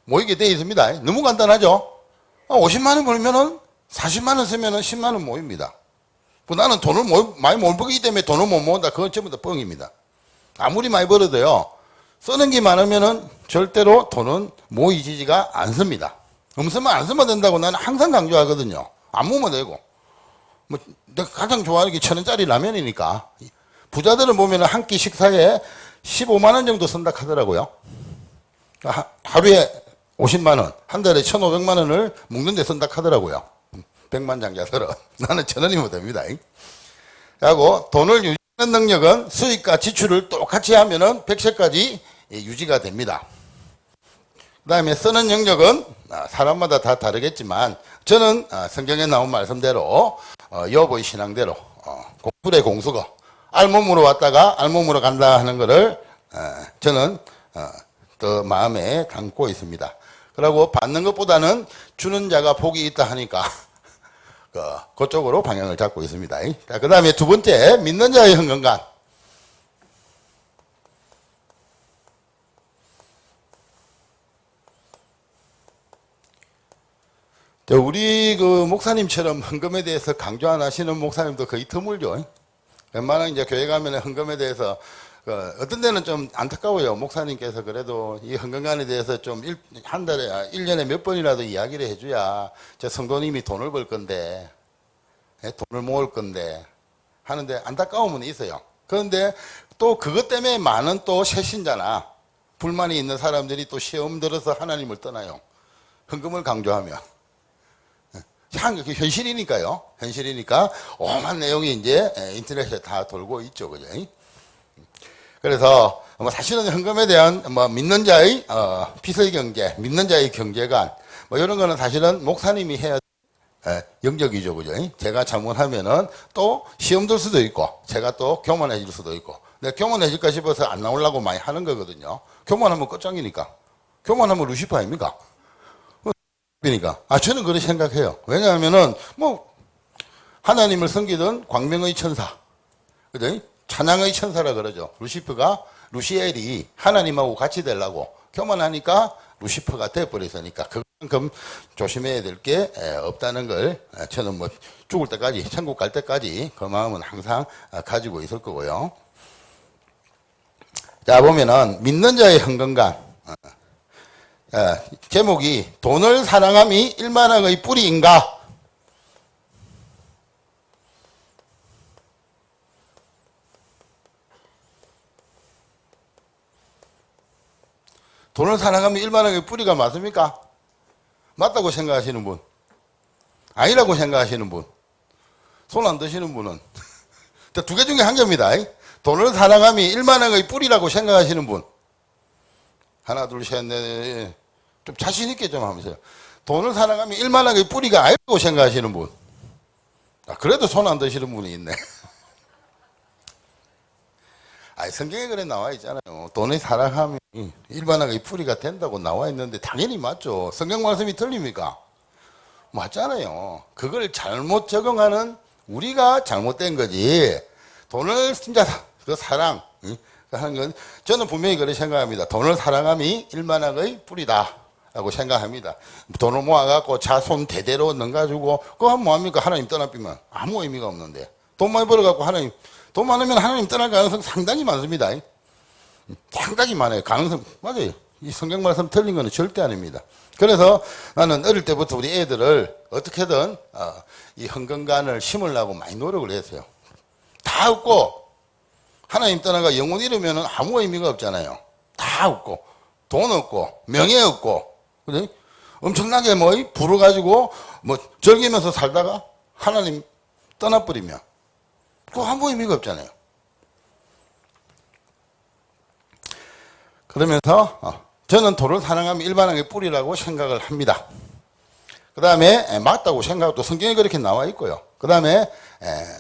S1: 모이게 되어 있습니다. 너무 간단하죠. 50만 원 벌면은 40만 원 쓰면은 10만 원 모입니다. 나는 돈을 많이 못 벌기 때문에 돈을 못 모은다. 그건 전부 다 뻥입니다. 아무리 많이 벌어도요, 쓰는 게 많으면은 절대로 돈은 모이지가 않습니다. 없으면 안 쓰면 된다고 나는 항상 강조하거든요. 안 모으면 되고. 뭐, 내가 가장 좋아하는 게 1,000원짜리 라면이니까. 부자들은 보면은 한 끼 식사에 15만 원 정도 쓴다 하더라고요. 하루에 50만 원, 한 달에 1,500만 원을 먹는 데 쓴다 하더라고요. 백만장자들은. 나는 1,000원이면 됩니다. 그리고 돈을 유지하는 능력은 수익과 지출을 똑같이 하면은 100세까지 유지가 됩니다. 그 다음에 쓰는 영역은 사람마다 다 다르겠지만 저는 성경에 나온 말씀대로 여보의 신앙대로 공술의 공수거 알몸으로 왔다가 알몸으로 간다 하는 거를 저는 더 마음에 담고 있습니다. 그리고 받는 것보다는 주는 자가 복이 있다 하니까 그쪽으로 방향을 잡고 있습니다. 그 다음에 두 번째, 믿는 자의 헌금관. 우리 목사님처럼 헌금에 대해서 강조 안 하시는 목사님도 거의 드물죠. 웬만한 이제 교회 가면 헌금에 대해서 어떤 데는 좀 안타까워요. 목사님께서 그래도 이 헌금관에 대해서 좀 한 달에 1년에 몇 번이라도 이야기를 해줘야 저 성도님이 돈을 벌 건데 돈을 모을 건데 하는데 안타까움은 있어요. 그런데 또 그것 때문에 많은 또 새신자나 불만이 있는 사람들이 또 시험 들어서 하나님을 떠나요. 헌금을 강조하면. 현실이니까요. 현실이니까 오만 내용이 이제 인터넷에 다 돌고 있죠. 그죠? 그래서 사실은 헌금에 대한 믿는 자의 피서의 경제, 믿는 자의 경제관 이런 거는 사실은 목사님이 해야 영적이죠. 그죠? 제가 잘못하면은 또 시험 들 수도 있고 제가 또 교만해 질 수도 있고 내가 교만해 질까 싶어서 안 나오려고 많이 하는 거거든요. 교만하면 끝장이니까. 교만하면 루시퍼 아닙니까? 그러니까 저는 그렇게 생각해요. 왜냐하면은 하나님을 섬기던 광명의 천사, 그죠? 찬양의 천사라 그러죠. 루시엘이 하나님하고 같이 되려고 교만하니까 루시퍼가 돼버렸으니까 그만큼 조심해야 될 게 없다는 걸 저는 죽을 때까지 천국 갈 때까지 그 마음은 항상 가지고 있을 거고요. 자, 보면은, 믿는 자의 헌금관. 제목이, 돈을 사랑함이 일만왕의 뿌리인가? 돈을 사랑함이 일만왕의 뿌리가 맞습니까? 맞다고 생각하시는 분? 아니라고 생각하시는 분? 손 안 드시는 분은? 두 개 중에 한 개입니다. 돈을 사랑함이 일만왕의 뿌리라고 생각하시는 분? 하나, 둘, 셋, 넷. 좀 자신있게 좀 하면서요. 돈을 사랑함이 일만왕의 뿌리가 아니라고 생각하시는 분? 그래도 손 안 드시는 분이 있네. 성경에 그래 나와 있잖아요. 돈의 사랑함이 일반화의 뿌리가 된다고 나와 있는데 당연히 맞죠. 성경 말씀이 틀립니까? 맞잖아요. 그걸 잘못 적용하는 우리가 잘못된 거지. 돈을 진짜 그 사랑 하는 건 저는 분명히 그렇게 생각합니다. 돈을 사랑함이 일만왕의 뿌리다 라고 생각합니다. 돈을 모아갖고 자손 대대로 넣어가지고 그거 하면 뭐합니까? 하나님 떠나비면 아무 의미가 없는데 돈 많이 벌어갖고 하나님 돈 많으면 하나님 떠날 가능성 상당히 많습니다. 상당히 많아요. 가능성, 맞아요. 이 성경 말씀 틀린 거는 절대 아닙니다. 그래서 나는 어릴 때부터 우리 애들을 어떻게든, 이 헌금관을 심으려고 많이 노력을 했어요. 다 없고, 하나님 떠나가 영혼 잃으면 아무 의미가 없잖아요. 다 없고, 돈 없고, 명예 없고, 그래? 엄청나게 부를 가지고, 즐기면서 살다가 하나님 떠나버리면, 그거 아무 의미가 없잖아요. 그러면서 저는 돈을 사랑하면 일반왕의 뿌리라고 생각을 합니다. 그 다음에 맞다고 생각도 성경에 그렇게 나와 있고요. 그 다음에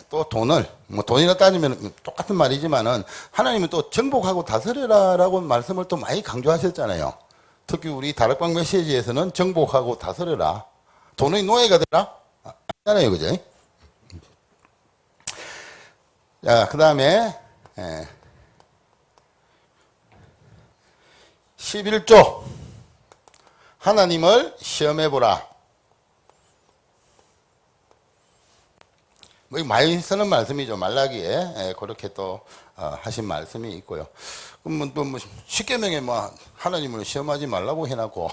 S1: 또 돈을 돈이나 따지면 똑같은 말이지만은 하나님은 또 정복하고 다스려라라고 말씀을 또 많이 강조하셨잖아요. 특히 우리 다락방 메시지에서는 정복하고 다스려라. 돈의 노예가 되라? 아니잖아요, 그죠? 자, 그 다음에 11조 하나님을 시험해보라. 많이 쓰는 말씀이죠. 말라기에 그렇게 또 하신 말씀이 있고요. 그럼 십계명에 하나님을 시험하지 말라고 해놨고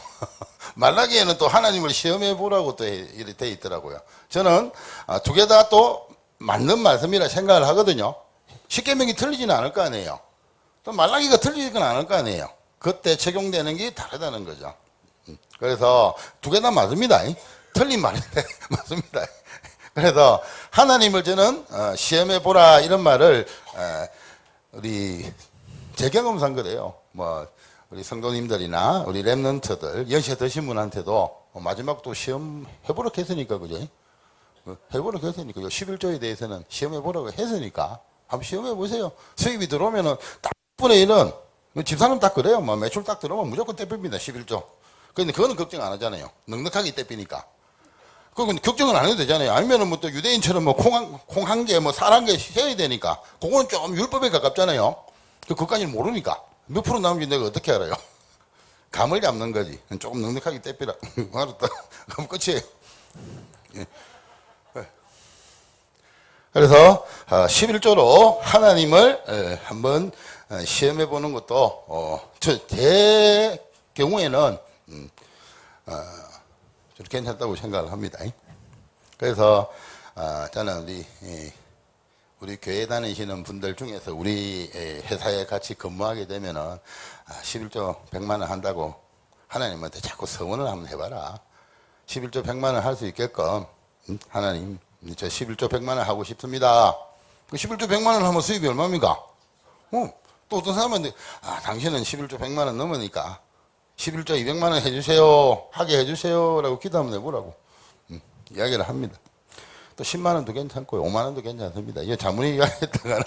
S1: 말라기에는 또 하나님을 시험해보라고 또 돼 있더라고요. 저는 두 개 다 또 맞는 말씀이라 생각을 하거든요. 십계명이 틀리지는 않을 거 아니에요. 또 말라기가 틀리지는 않을 거 아니에요. 그때 적용되는 게 다르다는 거죠. 그래서 두 개 다 맞습니다. 틀린 말인데 맞습니다. 그래서 하나님을 저는 시험해보라 이런 말을 우리 제 경험상 그래요. 우리 성도님들이나 우리 랩런트들 연세 드신 분한테도 마지막 또 시험해보라 했으니까 그죠? 해보라고 했으니까 11조에 대해서는 시험해보라고 했으니까 한번 시험해보세요. 수입이 들어오면은 딱 10분의 1은 집사람 딱 그래요. 매출 딱 들어오면 무조건 떼핍니다. 11조. 근데 그거는 걱정 안 하잖아요. 넉넉하게 떼피니까. 그건 걱정은 안 해도 되잖아요. 아니면은 또 유대인처럼 콩 한 개, 쌀 한 개 해야 되니까. 그거는 좀 율법에 가깝잖아요. 그것까지는 모르니까. 몇 프로 나오는지 내가 어떻게 알아요? 감을 잡는 거지. 조금 넉넉하게 떼피라. 알았다. 그럼 끝이에요. 예. 그래서 11조로 하나님을 한번 시험해 보는 것도 제 경우에는 괜찮다고 생각을 합니다. 그래서 저는 우리 교회 다니시는 분들 중에서 우리 회사에 같이 근무하게 되면은 11조 100만 원 한다고 하나님한테 자꾸 서원을 한번 해봐라. 11조 100만 원 할 수 있게끔 하나님 저 11조 100만 원 하고 싶습니다. 11조 100만 원 하면 수입이 얼마입니까? 또 어떤 사람한테 당신은 11조 100만 원 넘으니까 11조 200만 원 해주세요. 하게 해주세요. 라고 기도 한번 해보라고 이야기를 합니다. 또 10만 원도 괜찮고요. 5만 원도 괜찮습니다. 이거 잘못 이야기했다가는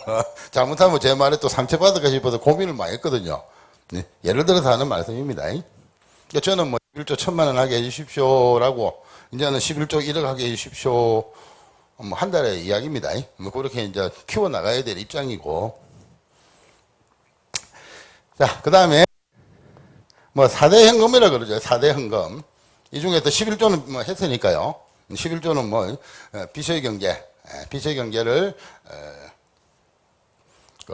S1: 잘못하면 제 말에 또 상처받을까 싶어서 고민을 많이 했거든요. 네. 예를 들어서 하는 말씀입니다. 그러니까 저는 11조 1000만 원 하게 해주십시오. 라고 이제는 11조 1억 하게 해주십시오. 한 달의 이야기입니다. 그렇게 이제 키워나가야 될 입장이고. 자, 그 다음에 4대 현금이라 그러죠. 4대 현금. 이 중에서 11조는 했으니까요. 11조는 빚의 경제. 빚의 경제를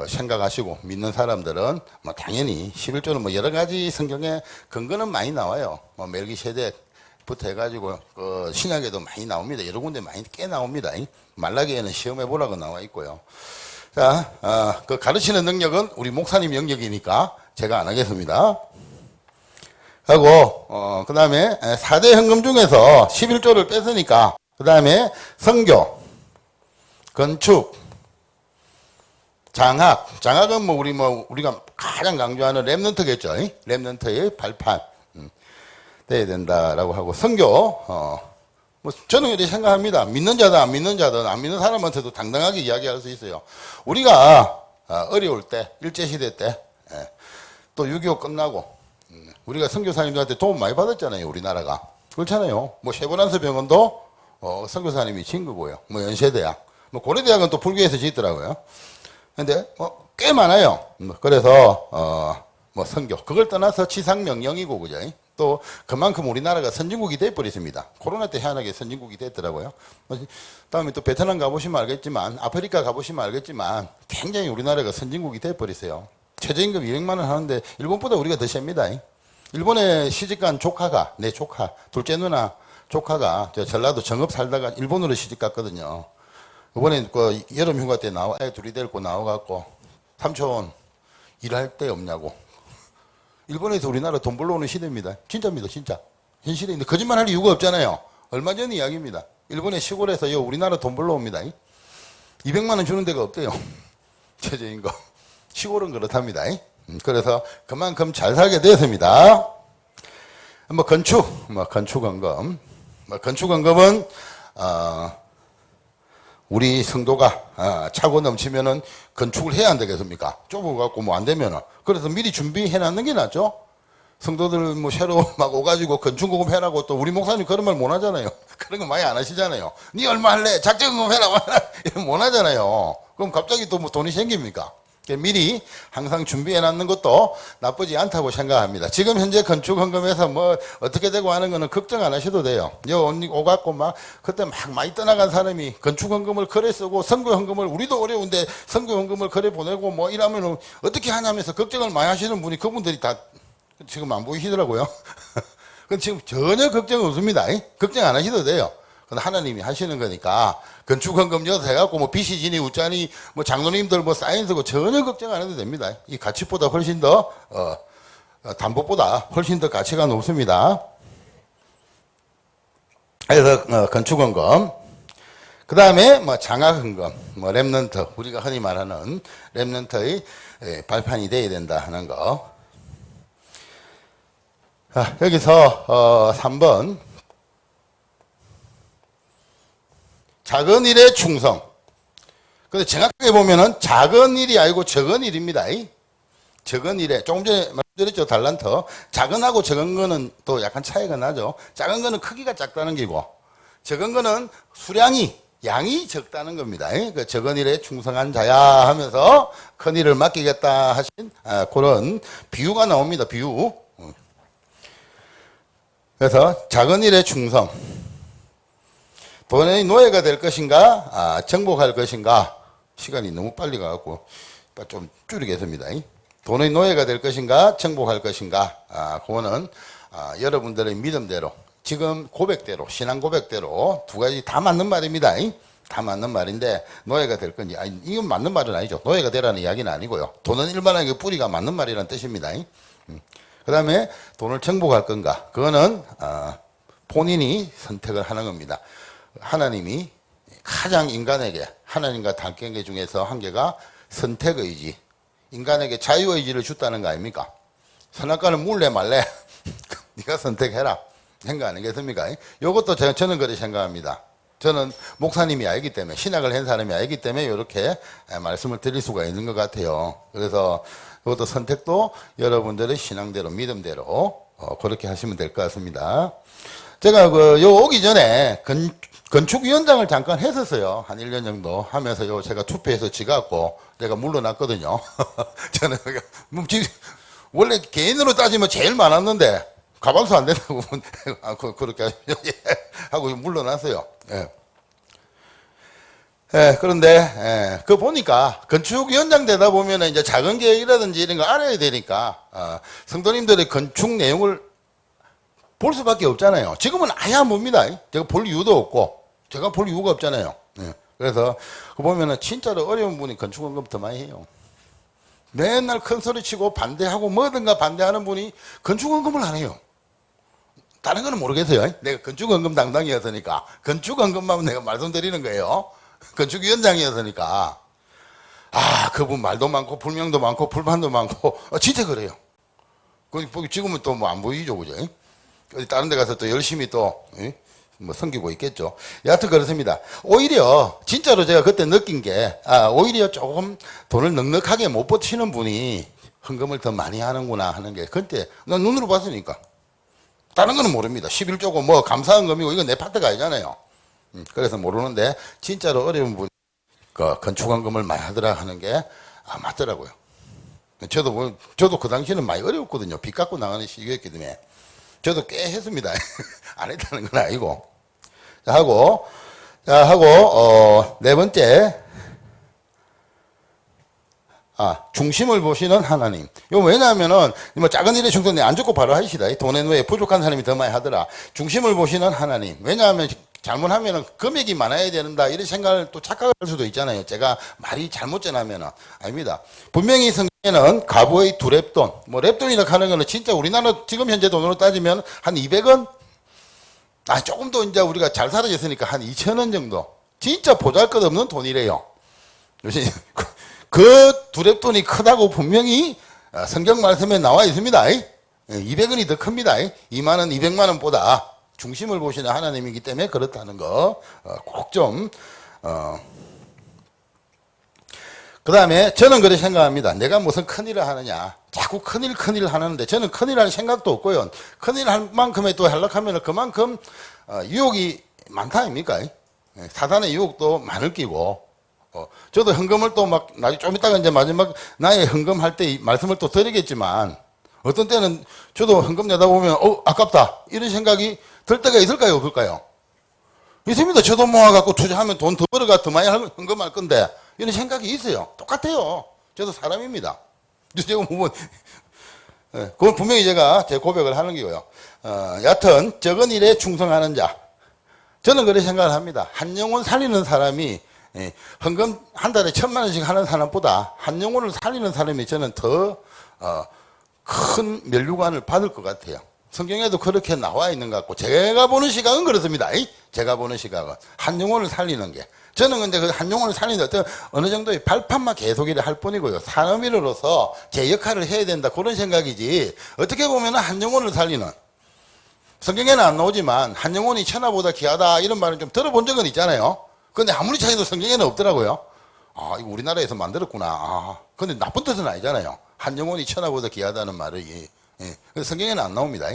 S1: 생각하시고 믿는 사람들은 뭐 당연히 11조는 뭐 여러 가지 성경에 근거는 많이 나와요. 뭐 멜기세덱부터 해가지고 신약에도 많이 나옵니다. 여러 군데 많이 꽤 나옵니다. 말라기에는 시험해 보라고 나와 있고요. 자, 그 가르치는 능력은 우리 목사님 영역이니까 제가 안 하겠습니다. 하고 그 다음에 4대 헌금 중에서 11조를 뺐으니까 그 다음에 선교, 건축, 장학은 우리가 가장 강조하는 렘넌트겠죠. 렘넌트의 발판 돼야 된다라고 하고 선교 뭐 저는 이렇게 생각합니다. 믿는 자든 안 믿는 자든 안 믿는 사람한테도 당당하게 이야기할 수 있어요. 우리가 어려울 때 일제시대 때 또 6.25 끝나고 우리가 선교사님들한테 도움 많이 받았잖아요. 우리나라가 그렇잖아요. 뭐 쉐보란스 병원도 선교사님이 진 거고요. 뭐 연세대학, 뭐 고려대학은 또 불교에서 짓더라고요. 근데 꽤 많아요. 그래서 뭐 선교 그걸 떠나서 지상명령이고 그죠? 또 그만큼 우리나라가 선진국이 돼버렸습니다. 코로나 때 희한하게 선진국이 됐더라고요. 다음에 또 베트남 가보시면 알겠지만 아프리카 가보시면 알겠지만 굉장히 우리나라가 선진국이 돼버렸어요. 최저임금 200만 원 하는데 일본보다 우리가 더 셉니다. 일본에 시집간 조카가 내 조카 둘째 누나 조카가 저 전라도 정읍 살다가 일본으로 시집 갔거든요. 이번에 그 여름 휴가 때 애 둘이 데리고 나와갖고 삼촌 일할 데 없냐고. 일본에서 우리나라 돈 벌러 오는 시대입니다. 진짜입니다, 진짜. 현실인데 거짓말 할 이유가 없잖아요. 얼마 전 이야기입니다. 일본의 시골에서 우리나라 돈 벌러 옵니다. 200만 원 주는 데가 없대요. 최저임금. 시골은 그렇답니다. 그래서 그만큼 잘 살게 되었습니다. 건축헌금. 건축헌금은 우리 성도가 차고 넘치면은 건축을 해야 안 되겠습니까? 좁아갖고 뭐 안 되면은. 그래서 미리 준비해 놨는 게 낫죠? 성도들 뭐 새로 막 오가지고 건축공금 해라고 또 우리 목사님 그런 말 못 하잖아요. 그런 거 많이 안 하시잖아요. 니 얼마 할래? 작정금 해라. 이런 못 하잖아요. 그럼 갑자기 또 뭐 돈이 생깁니까? 미리 항상 준비해 놨는 것도 나쁘지 않다고 생각합니다. 지금 현재 건축헌금에서 뭐 어떻게 되고 하는 거는 걱정 안 하셔도 돼요. 오갖고 막 그때 막 많이 떠나간 사람이 건축헌금을 거래 쓰고 선교헌금을 우리도 어려운데 선교헌금을 거래 보내고 뭐 이러면은 어떻게 하냐면서 걱정을 많이 하시는 분이 그분들이 다 지금 안 보이시더라고요. 그건 지금 전혀 걱정 없습니다. 걱정 안 하셔도 돼요. 그건 하나님이 하시는 거니까 건축헌금 여서 해갖고 뭐 빚이 지니 웃자니 뭐 장로님들 뭐 사인 쓰고 전혀 걱정 안 해도 됩니다. 이 가치보다 훨씬 더 담보보다 훨씬 더 가치가 높습니다. 그래서 건축헌금 그 다음에 뭐 장학헌금 뭐 렘넌트 우리가 흔히 말하는 렘넌트의 발판이 돼야 된다 하는 거. 여기서 3번 작은 일에 충성. 근데 정확하게 보면은 작은 일이 아니고 적은 일입니다. 적은 일에 조금 전에 말씀드렸죠. 달란트. 작은하고 적은 거는 또 약간 차이가 나죠. 작은 거는 크기가 작다는 게고 적은 거는 양이 적다는 겁니다. 그 적은 일에 충성한 자야 하면서 큰 일을 맡기겠다 하신 그런 비유가 나옵니다. 비유. 그래서 작은 일에 충성. 돈의 노예가 될 것인가, 정복할 것인가, 시간이 너무 빨리 가갖고, 좀 줄이겠습니다. 돈의 노예가 될 것인가, 정복할 것인가, 그거는, 여러분들의 믿음대로, 지금 고백대로, 신앙 고백대로 두 가지 다 맞는 말입니다. 다 맞는 말인데, 노예가 될 건지, 이건 맞는 말은 아니죠. 노예가 되라는 이야기는 아니고요. 돈은 일반하게 뿌리가 맞는 말이라는 뜻입니다. 그 다음에 돈을 정복할 건가, 그거는, 본인이 선택을 하는 겁니다. 하나님이 가장 인간에게 하나님과 관계 중에서 한계가 선택의지 인간에게 자유의지를 줬다는 거 아닙니까? 선악과는 물래 말래 네가 선택해라 생각 아니겠습니까? 이것도 저는 그렇게 생각합니다. 저는 목사님이 알기 때문에 신학을 한 사람이 알기 때문에 이렇게 말씀을 드릴 수가 있는 것 같아요. 그래서 이것도 선택도 여러분들의 신앙대로 믿음대로 그렇게 하시면 될 것 같습니다. 제가 오기 전에 건축위원장을 잠깐 했었어요. 한 1년 정도 하면서 제가 투표해서 지갖고 내가 물러났거든요. 저는 원래 개인으로 따지면 제일 많았는데 가방수 안 된다고 그렇게 하고 물러났어요. 예. 그런데 그 보니까 건축위원장 되다 보면 이제 작은 계획이라든지 이런 거 알아야 되니까 성도님들의 건축 내용을 볼 수밖에 없잖아요. 지금은 아예 안 봅니다. 제가 볼 이유도 없고 제가 볼 이유가 없잖아요. 그래서 그 보면은 진짜로 어려운 분이 건축원금 더 많이 해요. 맨날 큰 소리 치고 반대하고 뭐든가 반대하는 분이 건축원금을 안 해요. 다른 거는 모르겠어요. 내가 건축원금 담당이었으니까 건축원금만 내가 말씀드리는 거예요. 건축위원장이었으니까 그분 말도 많고 불명도 많고 불만도 많고 진짜 그래요. 지금은 또 뭐 안 보이죠, 그죠? 다른 데 가서 또 열심히 또 뭐 섬기고 있겠죠. 여하튼 그렇습니다. 오히려 진짜로 제가 그때 느낀 게 오히려 조금 돈을 넉넉하게 못 버티는 분이 헌금을 더 많이 하는구나 하는 게 그때 난 눈으로 봤으니까. 다른 거는 모릅니다. 11조고 뭐 감사헌금이고 이건 내 파트가 아니잖아요. 그래서 모르는데 진짜로 어려운 분이 건축헌금을 많이 하더라 하는 게 맞더라고요. 저도 그 당시에는 많이 어려웠거든요. 빚 갖고 나가는 시기였기 때문에 저도 꽤 했습니다. 안 했다는 건 아니고. 하고 네 번째 중심을 보시는 하나님. 요 왜냐하면은 뭐 작은 일에 충성내 안 죽고 바로 하시다. 돈에 왜 부족한 사람이 더 많이 하더라. 중심을 보시는 하나님. 왜냐하면 잘못하면은 금액이 많아야 된다 이런 생각을 또 착각할 수도 있잖아요. 제가 말이 잘못 전하면은 아닙니다. 분명히 성경에는 가부의 두 렙돈, 뭐 렙돈이라고 하는 거는 진짜 우리나라 지금 현재 돈으로 따지면 한 200원, 조금 더 이제 우리가 잘 살아졌으니까 한 2,000원 정도. 진짜 보잘것없는 돈이래요. 그 두 렙돈이 크다고 분명히 성경 말씀에 나와 있습니다. 200원이 더 큽니다. 2만 원, 200만 원보다 중심을 보시는 하나님이기 때문에 그렇다는 거 꼭 좀 그 다음에 저는 그렇게 생각합니다. 내가 무슨 큰일을 하느냐. 자꾸 큰일 하는데 저는 큰일 할 생각도 없고요. 큰일 할 만큼에 또 하려면 그만큼 유혹이 많다 아닙니까? 사단의 유혹도 많을 끼고 저도 헌금을 또 막 나중에 좀 이따가 이제 마지막 나의 헌금할 때 말씀을 또 드리겠지만 어떤 때는 저도 헌금 내다 보면 아깝다 이런 생각이 들 때가 있을까요 없을까요? 있습니다. 저 돈 모아갖고 투자하면 돈 더 벌어가 더 많이 헌금할 건데 이런 생각이 있어요. 똑같아요. 저도 사람입니다. 제가 보면 그건 분명히 제가 제 고백을 하는 거고요. 여하튼 적은 일에 충성하는 자 저는 그렇게 생각을 합니다. 한 영혼 살리는 사람이 헌금 한 달에 1,000만 원씩 하는 사람보다 한 영혼을 살리는 사람이 저는 더 큰 면류관을 받을 것 같아요. 성경에도 그렇게 나와 있는 것 같고 제가 보는 시각은 그렇습니다. 제가 보는 시각은 한 영혼을 살리는 게 저는 근데 그 한 영혼을 살리는 어떤 어느 정도의 발판만 계속 일을 할 뿐이고요. 산업인으로서 제 역할을 해야 된다 그런 생각이지 어떻게 보면 한 영혼을 살리는 성경에는 안 나오지만 한 영혼이 천하보다 귀하다 이런 말은 좀 들어본 적은 있잖아요. 근데 아무리 차이도 성경에는 없더라고요. 이거 우리나라에서 만들었구나. 근데 나쁜 뜻은 아니잖아요. 한 영혼이 천하보다 귀하다는 말이. 근데 성경에는 안 나옵니다.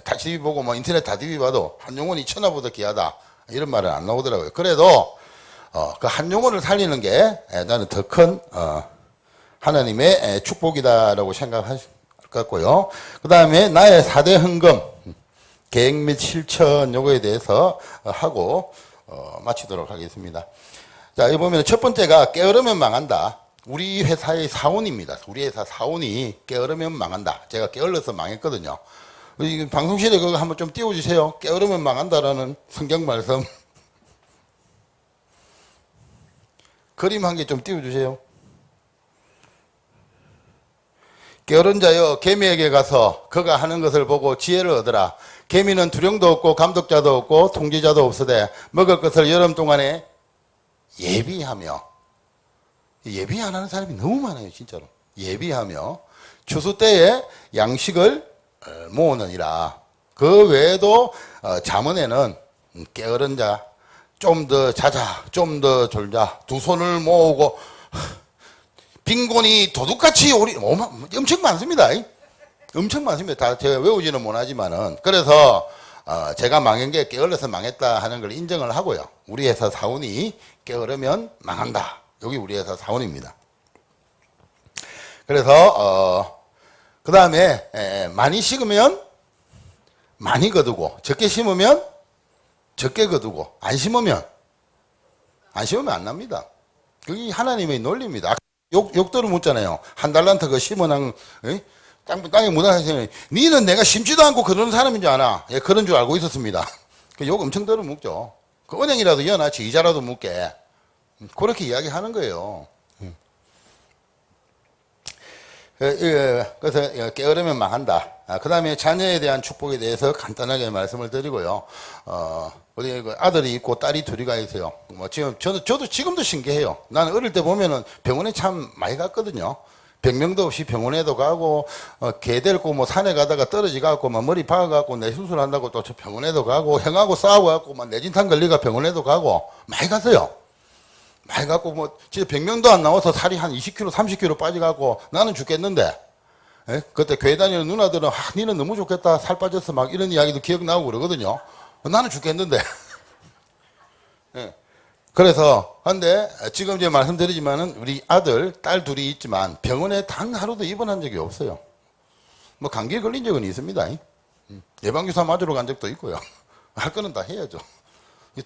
S1: 다시 보고 뭐 인터넷 다 뒤져봐도 한 영혼이 천하보다 귀하다 이런 말은 안 나오더라고요. 그래도 그 한 영혼을 살리는 게 나는 더 큰 하나님의 축복이다라고 생각할 것 같고요. 그 다음에 나의 4대 헌금 계획 및 실천 요거에 대해서 하고 마치도록 하겠습니다. 자, 여기 보면 첫 번째가 게으르면 망한다. 우리 회사의 사원입니다. 우리 회사 사원이 게으르면 망한다. 제가 게을러서 망했거든요. 방송실에 그거 한번 좀 띄워주세요. 게으르면 망한다라는 성경 말씀. 그림 한 개 좀 띄워주세요. 게으른 자여 개미에게 가서 그가 하는 것을 보고 지혜를 얻으라. 개미는 두령도 없고 감독자도 없고 통지자도 없으되 먹을 것을 여름 동안에 예비하며 예비 안 하는 사람이 너무 많아요. 진짜로 예비하며 추수 때에 양식을 모으느니라. 그 외에도 잠언에는 게으른 자 좀 더 자자 좀 더 졸자 두 손을 모으고 빈곤이 도둑같이 엄청 많습니다. 엄청 많습니다. 다 제가 외우지는 못하지만은 그래서 제가 망한 게 게을러서 망했다 하는 걸 인정을 하고요. 우리 회사 사원이 게으르면 망한다. 여기 우리 회사 사원입니다. 그래서 그 다음에 많이 심으면 많이 거두고 적게 심으면 적게 거두고 안 심으면 안 심으면 안 납니다. 그게 하나님의 논리입니다. 욕들을 묻잖아요. 한 달란트 그 심어놓은 땅에 묻어서 니는 내가 심지도 않고 그러는 사람인 줄 아나? 예, 그런 줄 알고 있었습니다. 그 욕 엄청 들어 묻죠. 그 은행이라도 여놔치 이자라도 묻게. 그렇게 이야기하는 거예요. 그래서 게으르면 망한다. 그 다음에 자녀에 대한 축복에 대해서 간단하게 말씀을 드리고요. 우리 아들이 있고 딸이 둘이가 있어요. 뭐 지금 저도 지금도 신기해요. 나는 어릴 때 보면은 병원에 참 많이 갔거든요. 병명도 없이 병원에도 가고 개 데리고 뭐 산에 가다가 떨어지 갖고 막 머리 박아갖고 내 수술한다고 또 저 병원에도 가고 형하고 싸워갖고 막 내진탕 걸리가 병원에도 가고 많이 갔어요. 많이 갖고 뭐 진짜 병명도 안 나와서 살이 한 20kg, 30kg 빠져갖고 나는 죽겠는데 그때 교회 다니는 누나들은 니는 너무 좋겠다 살 빠졌어 막 이런 이야기도 기억나고 그러거든요. 나는 죽겠는데 그래서 근데 지금 이제 말씀드리지만은 우리 아들 딸 둘이 있지만 병원에 단 하루도 입원한 적이 없어요. 뭐 감기에 걸린 적은 있습니다. 예방주사 맞으러 간 적도 있고요. 할 거는 다 해야죠.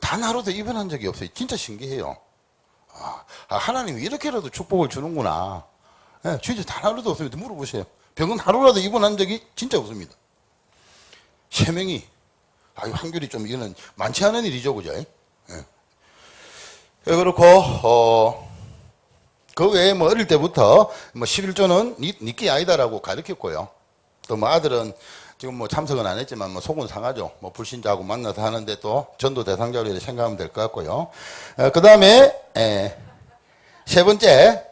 S1: 단 하루도 입원한 적이 없어요. 진짜 신기해요. 하나님이 이렇게라도 축복을 주는구나. 진짜 단 하루도 없습니다. 물어보세요. 병원 하루라도 입원한 적이 진짜 없습니다. 3명이 확률이 좀 이거는 많지 않은 일이죠, 그죠? 그렇고 그 외에 뭐 어릴 때부터 뭐 11조는 니끼 아이다라고 가르쳤고요. 또 뭐 아들은 지금 뭐 참석은 안 했지만 뭐 속은 상하죠. 뭐 불신자하고 만나서 하는데 또 전도 대상자로 이렇게 생각하면 될 것 같고요. 그 다음에 세 번째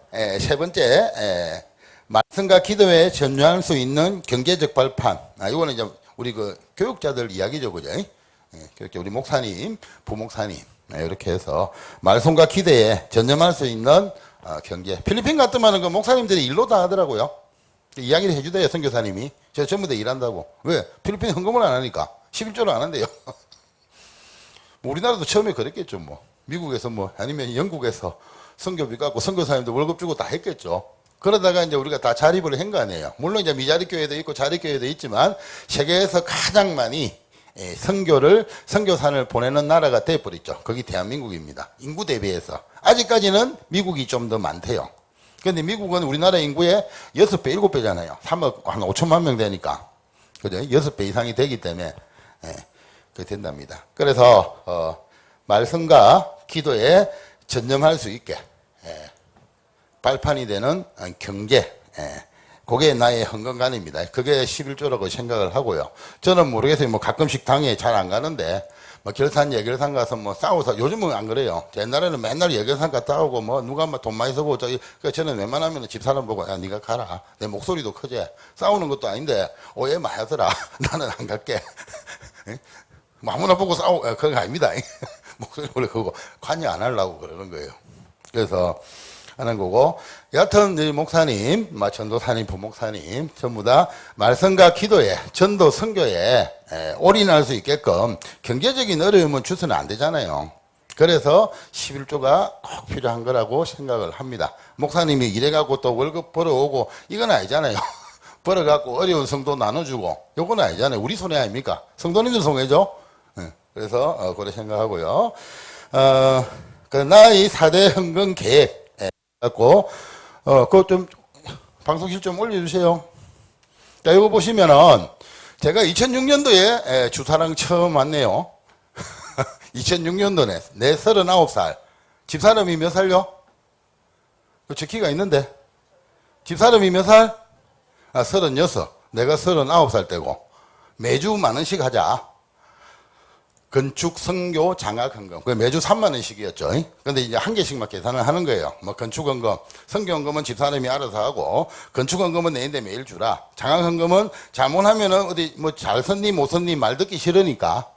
S1: 말씀과 기도에 전념할 수 있는 경제적 발판. 이거는 이제 우리 그 교육자들 이야기죠, 그죠? 그렇게 우리 목사님, 부목사님 이렇게 해서 말씀과 기대에 전념할 수 있는 경제. 필리핀 같으면 그 목사님들이 일로 다 하더라고요. 이야기를 해주대요, 선교사님이. 제가 전부 다 일한다고. 왜? 필리핀 헌금을 안 하니까. 11조를 안 한대요. 뭐 우리나라도 처음에 그랬겠죠, 뭐. 미국에서 뭐, 아니면 영국에서 선교비 갖고 선교사님들 월급 주고 다 했겠죠. 그러다가 이제 우리가 다 자립을 한 거 아니에요. 물론 이제 미자립교회도 있고 자립교회도 있지만 세계에서 가장 많이 선교산을 보내는 나라가 돼버렸죠. 거기 대한민국입니다. 인구 대비해서. 아직까지는 미국이 좀 더 많대요. 근데 미국은 우리나라 인구의 6배, 7배잖아요. 3억, 한 5천만 명 되니까. 그죠? 6배 이상이 되기 때문에, 그렇게 된답니다. 그래서, 말씀과 기도에 전념할 수 있게, 발판이 되는 경제, 그게 나의 헌금관입니다. 그게 11조라고 생각을 하고요. 저는 모르겠어요. 뭐 가끔씩 당에 잘 안 가는데, 뭐 결산, 예결산 가서 뭐 싸워서, 요즘은 안 그래요. 옛날에는 맨날 예결산 갔다 오고, 뭐 누가 뭐 돈 많이 쓰고, 저는 웬만하면 집사람 보고, 야, 네가 가라. 내 목소리도 크지. 싸우는 것도 아닌데, 오해 많이 하더라. 나는 안 갈게. 뭐 아무나 보고 그런 거 아닙니다. 목소리 원래 그거 관여 안 하려고 그러는 거예요. 그래서, 하는 거고, 여하튼 목사님, 전도사님, 부목사님 전부 다 말씀과 기도에, 전도 선교에 올인할 수 있게끔 경제적인 어려움은 주서는 안 되잖아요. 그래서 11조가 꼭 필요한 거라고 생각을 합니다. 목사님이 이래갖고 또 월급 벌어오고 이건 아니잖아요. 벌어갖고 어려운 성도 나눠주고 요건 아니잖아요. 우리 손해 아닙니까? 성도님들 손해죠. 그래서 그렇게 생각하고요. 나의 4대 헌금 계획 갖고 그거 좀 방송실 좀 올려주세요. 자, 이거 보시면은 제가 2006년도에 주사랑 처음 왔네요. 2006년도에 내 39살. 집사람이 몇 살요? 적기가 있는데 집사람이 몇 살? 36. 내가 39살 때고 매주 만 원씩 하자. 건축, 선교, 장학 헌금. 그 매주 3만 원씩이었죠. 근데 이제 한 개씩만 계산을 하는 거예요. 뭐 건축 헌금, 선교 헌금은 집사람이 알아서 하고, 건축 헌금은 내인데 매일 주라. 장학 헌금은 잘못하면은 어디 뭐 잘 썼니 못 썼니 말 듣기 싫으니까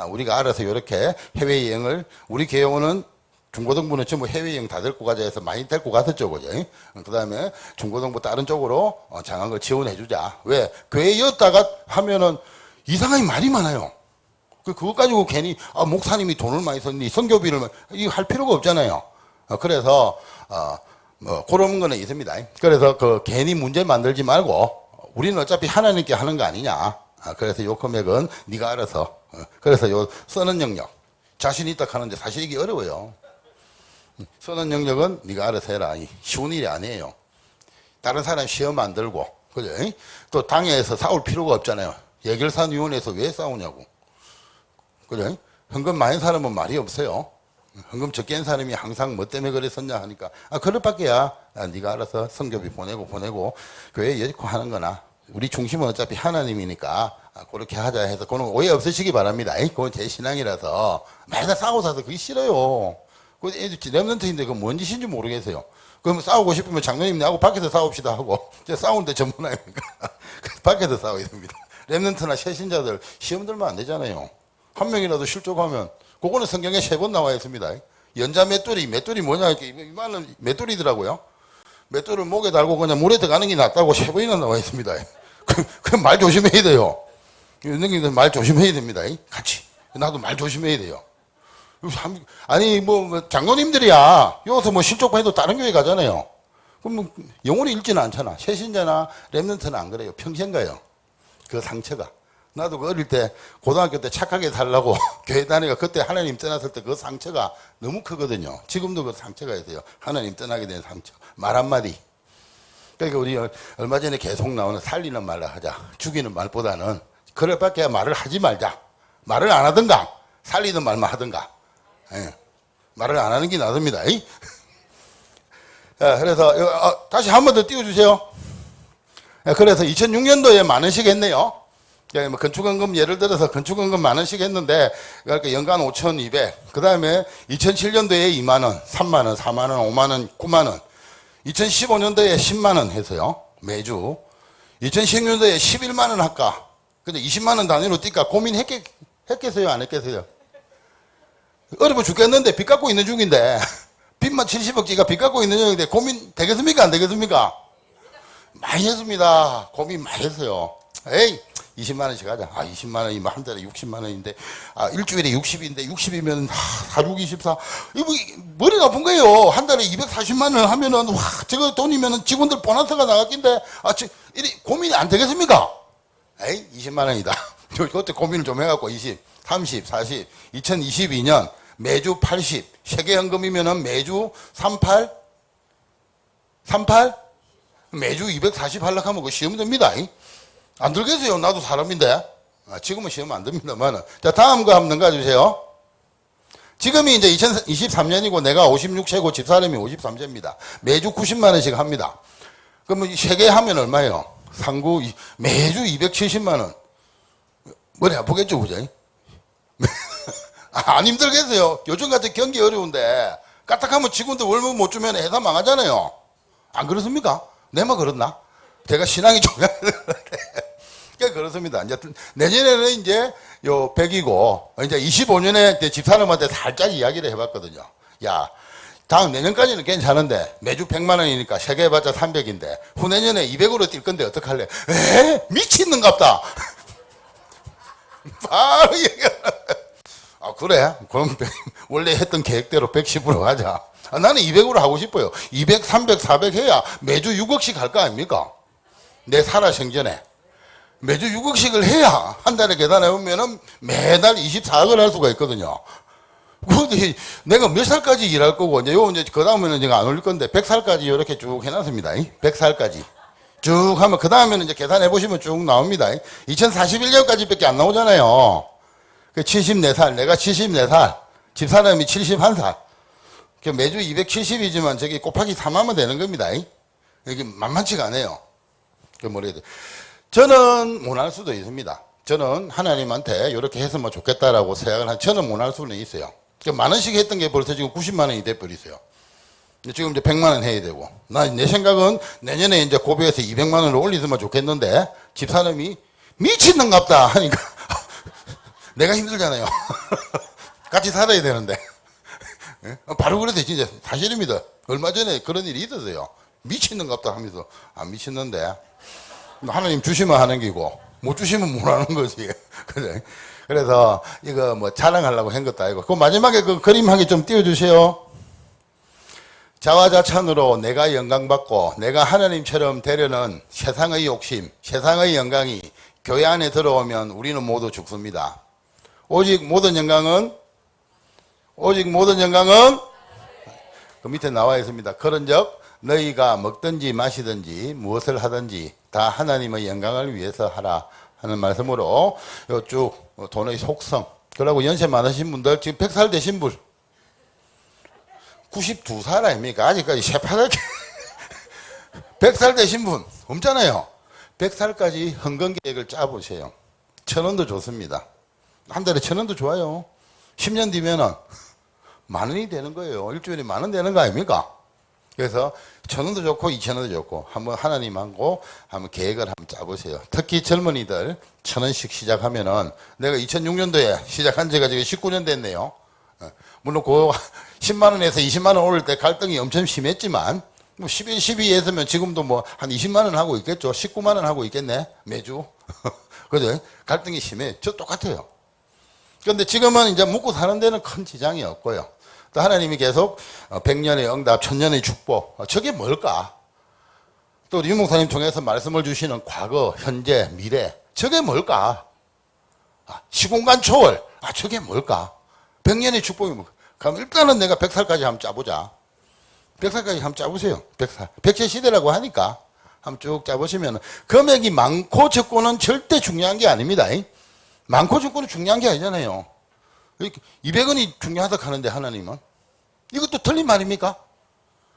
S1: 우리가 알아서 이렇게 해외 여행을 우리 교회원은 중고등부는 전부 해외여행 다 데리고 가자 해서 많이 데리고 갔었죠, 그죠? 그 다음에 중고등부 다른 쪽으로 장학을 지원해주자. 왜? 교회였다가 하면은 이상하게 말이 많아요. 그거 가지고 괜히, 목사님이 돈을 많이 썼니, 선교비를, 이거 할 필요가 없잖아요. 그래서, 뭐, 그런 거는 있습니다. 그래서 괜히 문제 만들지 말고, 우리는 어차피 하나님께 하는 거 아니냐. 그래서 요 금액은 네가 알아서. 그래서 요 쓰는 영역. 자신 있다 하는데 사실 이게 어려워요. 선언 영역은 네가 알아서 해라. 쉬운 일이 아니에요. 다른 사람 시험 안 들고, 그죠? 또 당에서 싸울 필요가 없잖아요. 예결산위원회에서 왜 싸우냐고. 그죠? 헌금 많은 사람은 말이 없어요. 헌금 적게 한 사람이 항상 뭐 때문에 그랬었냐 하니까, 그럴 밖에야. 네가 알아서 성교비 보내고, 교회 여직고 하는 거나, 우리 중심은 어차피 하나님이니까, 그렇게 하자 해서, 그건 오해 없으시기 바랍니다. 그건 제 신앙이라서, 맨날 싸우고 사서 그게 싫어요. 그 애들 랩런트인데 그건 뭔 짓인지 모르겠어요. 그럼 싸우고 싶으면 장로님하고 밖에서 싸웁시다 하고, 제가 싸우는데 전문 아닙니까? 밖에서 싸워야 됩니다. 랩런트나 새신자들 시험 들면 안 되잖아요. 한 명이라도 실족하면, 그거는 성경에 3번 나와 있습니다. 연자 맷돌이 뭐냐, 이렇게, 이 말은 맷돌이더라고요. 맷돌을 목에 달고 그냥 물에 들어가는 게 낫다고 3번이나 나와 있습니다. 그 말 조심해야 돼요. 연령님들 말 조심해야 됩니다. 같이. 나도 말 조심해야 돼요. 아니, 장로님들이야. 여기서 뭐 실족해도 다른 교회 가잖아요. 그럼 뭐 영혼이 읽지는 않잖아. 새신자나 랩런트는 안 그래요. 평생 가요. 그 상처가. 나도 그 어릴 때, 고등학교 때 착하게 살라고 교회 다니가 그때 하나님 떠났을 때 그 상처가 너무 크거든요. 지금도 그 상처가 있어요. 하나님 떠나게 된 상처. 말 한마디. 그러니까 우리 얼마 전에 계속 나오는 살리는 말을 하자. 죽이는 말보다는 그럴 밖에 말을 하지 말자. 말을 안 하든가, 살리는 말만 하든가. 말을 안 하는 게 낫습니다. 그래서, 다시 한 번 더 띄워주세요. 그래서 2006년도에 만 원씩 했네요. 건축원금 예를 들어서 건축원금 만 원씩 했는데, 그러니까 연간 5,200. 그 다음에 2007년도에 2만 원, 3만 원, 4만 원, 5만 원, 9만 원. 2015년도에 10만 원 해서요. 매주. 2016년도에 11만 원 할까? 근데 20만 원 단위로 뛸까? 고민했겠어요? 안 했겠어요? 어려워 죽겠는데 빚 갖고 있는 중인데 빚만 70억지가 빚 갖고 있는 중인데 고민 되겠습니까? 안 되겠습니까? 많이 했습니다. 고민 많이 했어요. 에이 20만 원씩 하자. 20만 원이면 한 달에 60만 원인데 일주일에 60인데 60이면 4, 6, 24 이거 머리 나쁜 거예요. 한 달에 240만 원 하면은 와 저거 돈이면은 직원들 보너스가 나갔긴데 이리 고민이 안 되겠습니까? 에이 20만 원이다. 그때 고민을 좀 해갖고 20, 30, 40 2022년 매주 80 세계현금이면은 매주 38 매주 240 하려고 하면 그거 시험 됩니다. 안 들겠어요. 나도 사람인데. 지금은 시험 안 됩니다만. 자, 다음 거 한번 넘겨주세요. 지금이 이제 2023년이고 내가 56세고 집사람이 53세입니다. 매주 90만 원씩 합니다. 그러면 3개 하면 얼마예요? 상구 매주 270만 원. 머리 아프겠죠, 그죠? 안 힘들겠어요. 요즘 같은 경기 어려운데 까딱하면 직원들 월급 못 주면 회사 망하잖아요. 안 그렇습니까? 내만 그렇나? 제가 신앙이 좀 그러니까 그렇습니다. 이제 내년에는 이제 요 100이고 이제 25년에 집사람한테 살짝 이야기를 해봤거든요. 야, 다음 내년까지는 괜찮은데 매주 100만 원이니까 3개 해봤자 300인데 후내년에 200으로 뛸 건데 어떡할래? 미치는갑다. 바로 얘기하라. 그래? 그럼 원래 했던 계획대로 110으로 하자. 나는 200으로 하고 싶어요. 200, 300, 400 해야 매주 6억씩 할 거 아닙니까? 내 살아생전에. 매주 6억씩을 해야 한 달에 계산해 보면은 매달 24억을 할 수가 있거든요. 근데 내가 몇 살까지 일할 거고, 이제 그 다음에는 제가 안 올릴 건데, 100살까지 이렇게 쭉 해놨습니다. 100살까지. 쭉 하면, 그 다음에는 이제 계산해 보시면 쭉 나옵니다. 2041년까지 밖에 안 나오잖아요. 74살, 내가 74살, 집사람이 71살. 매주 270이지만 저기 곱하기 3하면 되는 겁니다. 이게 만만치가 않아요. 저는 못할 수도 있습니다. 저는 하나님한테 이렇게 했으면 좋겠다라고 생각을 저는 못할 수는 있어요. 만 원씩 했던 게 벌써 지금 90만 원이 돼버렸어요. 지금 이제 100만 원 해야 되고. 내 생각은 내년에 이제 고비에서 200만 원을 올리면 좋겠는데, 집사람이 미친놈갑다 하니까, 내가 힘들잖아요. 같이 살아야 되는데. 바로 그래서 진짜 사실입니다. 얼마 전에 그런 일이 있었어요. 미친놈갑다 하면서, 안 미쳤는데, 하나님 주시면 하는 기고, 못 주시면 못 하는 거지. 그래서 이거 뭐 자랑하려고 한 것도 아니고. 그 마지막에 그 그림 한 개 좀 띄워주세요. 자화자찬으로 내가 영광받고 내가 하나님처럼 되려는 세상의 욕심, 세상의 영광이 교회 안에 들어오면 우리는 모두 죽습니다. 오직 모든 영광은 그 밑에 나와 있습니다. 그런즉 너희가 먹든지 마시든지 무엇을 하든지 다 하나님의 영광을 위해서 하라 하는 말씀으로 쭉 돈의 속성, 그리고 연세 많으신 분들, 지금 100살 되신 분 92살 아닙니까? 아직까지 새파랗게 100살 되신 분 없잖아요. 100살까지 헌금 계획을 짜보세요. 1,000원도 좋습니다. 한 달에 1,000원도 좋아요. 10년 뒤면은 10,000원이 되는 거예요. 일주일에 10,000원 되는 거 아닙니까? 그래서 1,000원도 좋고 2,000원도 좋고 한번 하나님하고 한번 계획을 한번 짜보세요. 특히 젊은이들 1,000원씩 시작하면은, 내가 2006년도에 시작한 지가 지금 19년 됐네요. 물론 그 10만원에서 20만원 오를 때 갈등이 엄청 심했지만, 뭐 11, 12에서면 지금도 뭐 한 20만원 하고 있겠죠. 19만원 하고 있겠네, 매주. 그죠? 갈등이 심해. 저 똑같아요. 그런데 지금은 이제 묵고 사는 데는 큰 지장이 없고요. 또 하나님이 계속 100년의 응답, 1000년의 축복, 저게 뭘까? 또 우리 유목사님 통해서 말씀을 주시는 과거, 현재, 미래, 저게 뭘까? 시공간 초월, 저게 뭘까? 100년의 축복이 뭘까? 그럼 일단은 내가 100살까지 한번 짜보자. 100살까지 한번 짜보세요. 100살. 100세 시대라고 하니까 한번 쭉 짜보시면, 금액이 많고 적고는 절대 중요한 게 아닙니다. 많고 적고는 중요한 게 아니잖아요. 200원이 중요하다 하는데 하나님은 이것도 틀린 말입니까?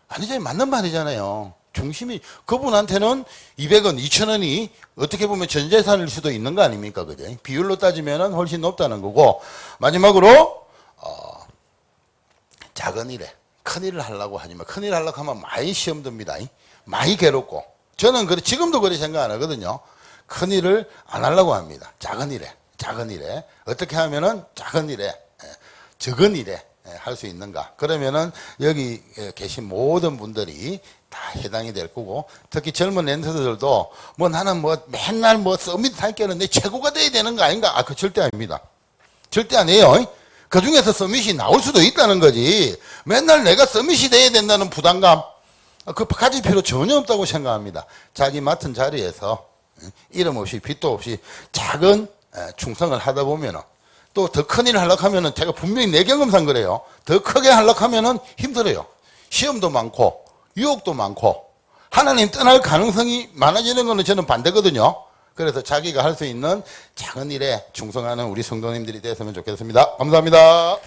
S1: 아니잖아요. 맞는 말이잖아요. 중심이, 그분한테는 200원, 2,000원이 어떻게 보면 전 재산일 수도 있는 거 아닙니까? 그죠? 비율로 따지면 훨씬 높다는 거고, 마지막으로 작은 일에 큰 일을 하려고 하지만, 큰 일을 하려고 하면 많이 시험 듭니다. 많이 괴롭고. 저는 지금도 그렇게 생각 안 하거든요. 큰 일을 안 하려고 합니다. 작은 일에 어떻게 하면은 작은 일에, 적은 일에 할 수 있는가. 그러면은 여기 계신 모든 분들이 다 해당이 될 거고, 특히 젊은 랜서들도 뭐 나는 뭐 맨날 뭐 서밋 할 게는 내 최고가 돼야 되는 거 아닌가? 그 절대 아닙니다. 절대 아니에요. 그 중에서 서밋이 나올 수도 있다는 거지, 맨날 내가 서밋이 돼야 된다는 부담감, 그 가질 필요 전혀 없다고 생각합니다. 자기 맡은 자리에서 이름 없이 빚도 없이 작은 충성을 하다 보면은, 또 더 큰 일을 하려고 하면은, 제가 분명히 내 경험상 그래요. 더 크게 하려고 하면은 힘들어요. 시험도 많고 유혹도 많고 하나님 떠날 가능성이 많아지는 거는 저는 반대거든요. 그래서 자기가 할 수 있는 작은 일에 충성하는 우리 성도님들이 됐으면 좋겠습니다. 감사합니다.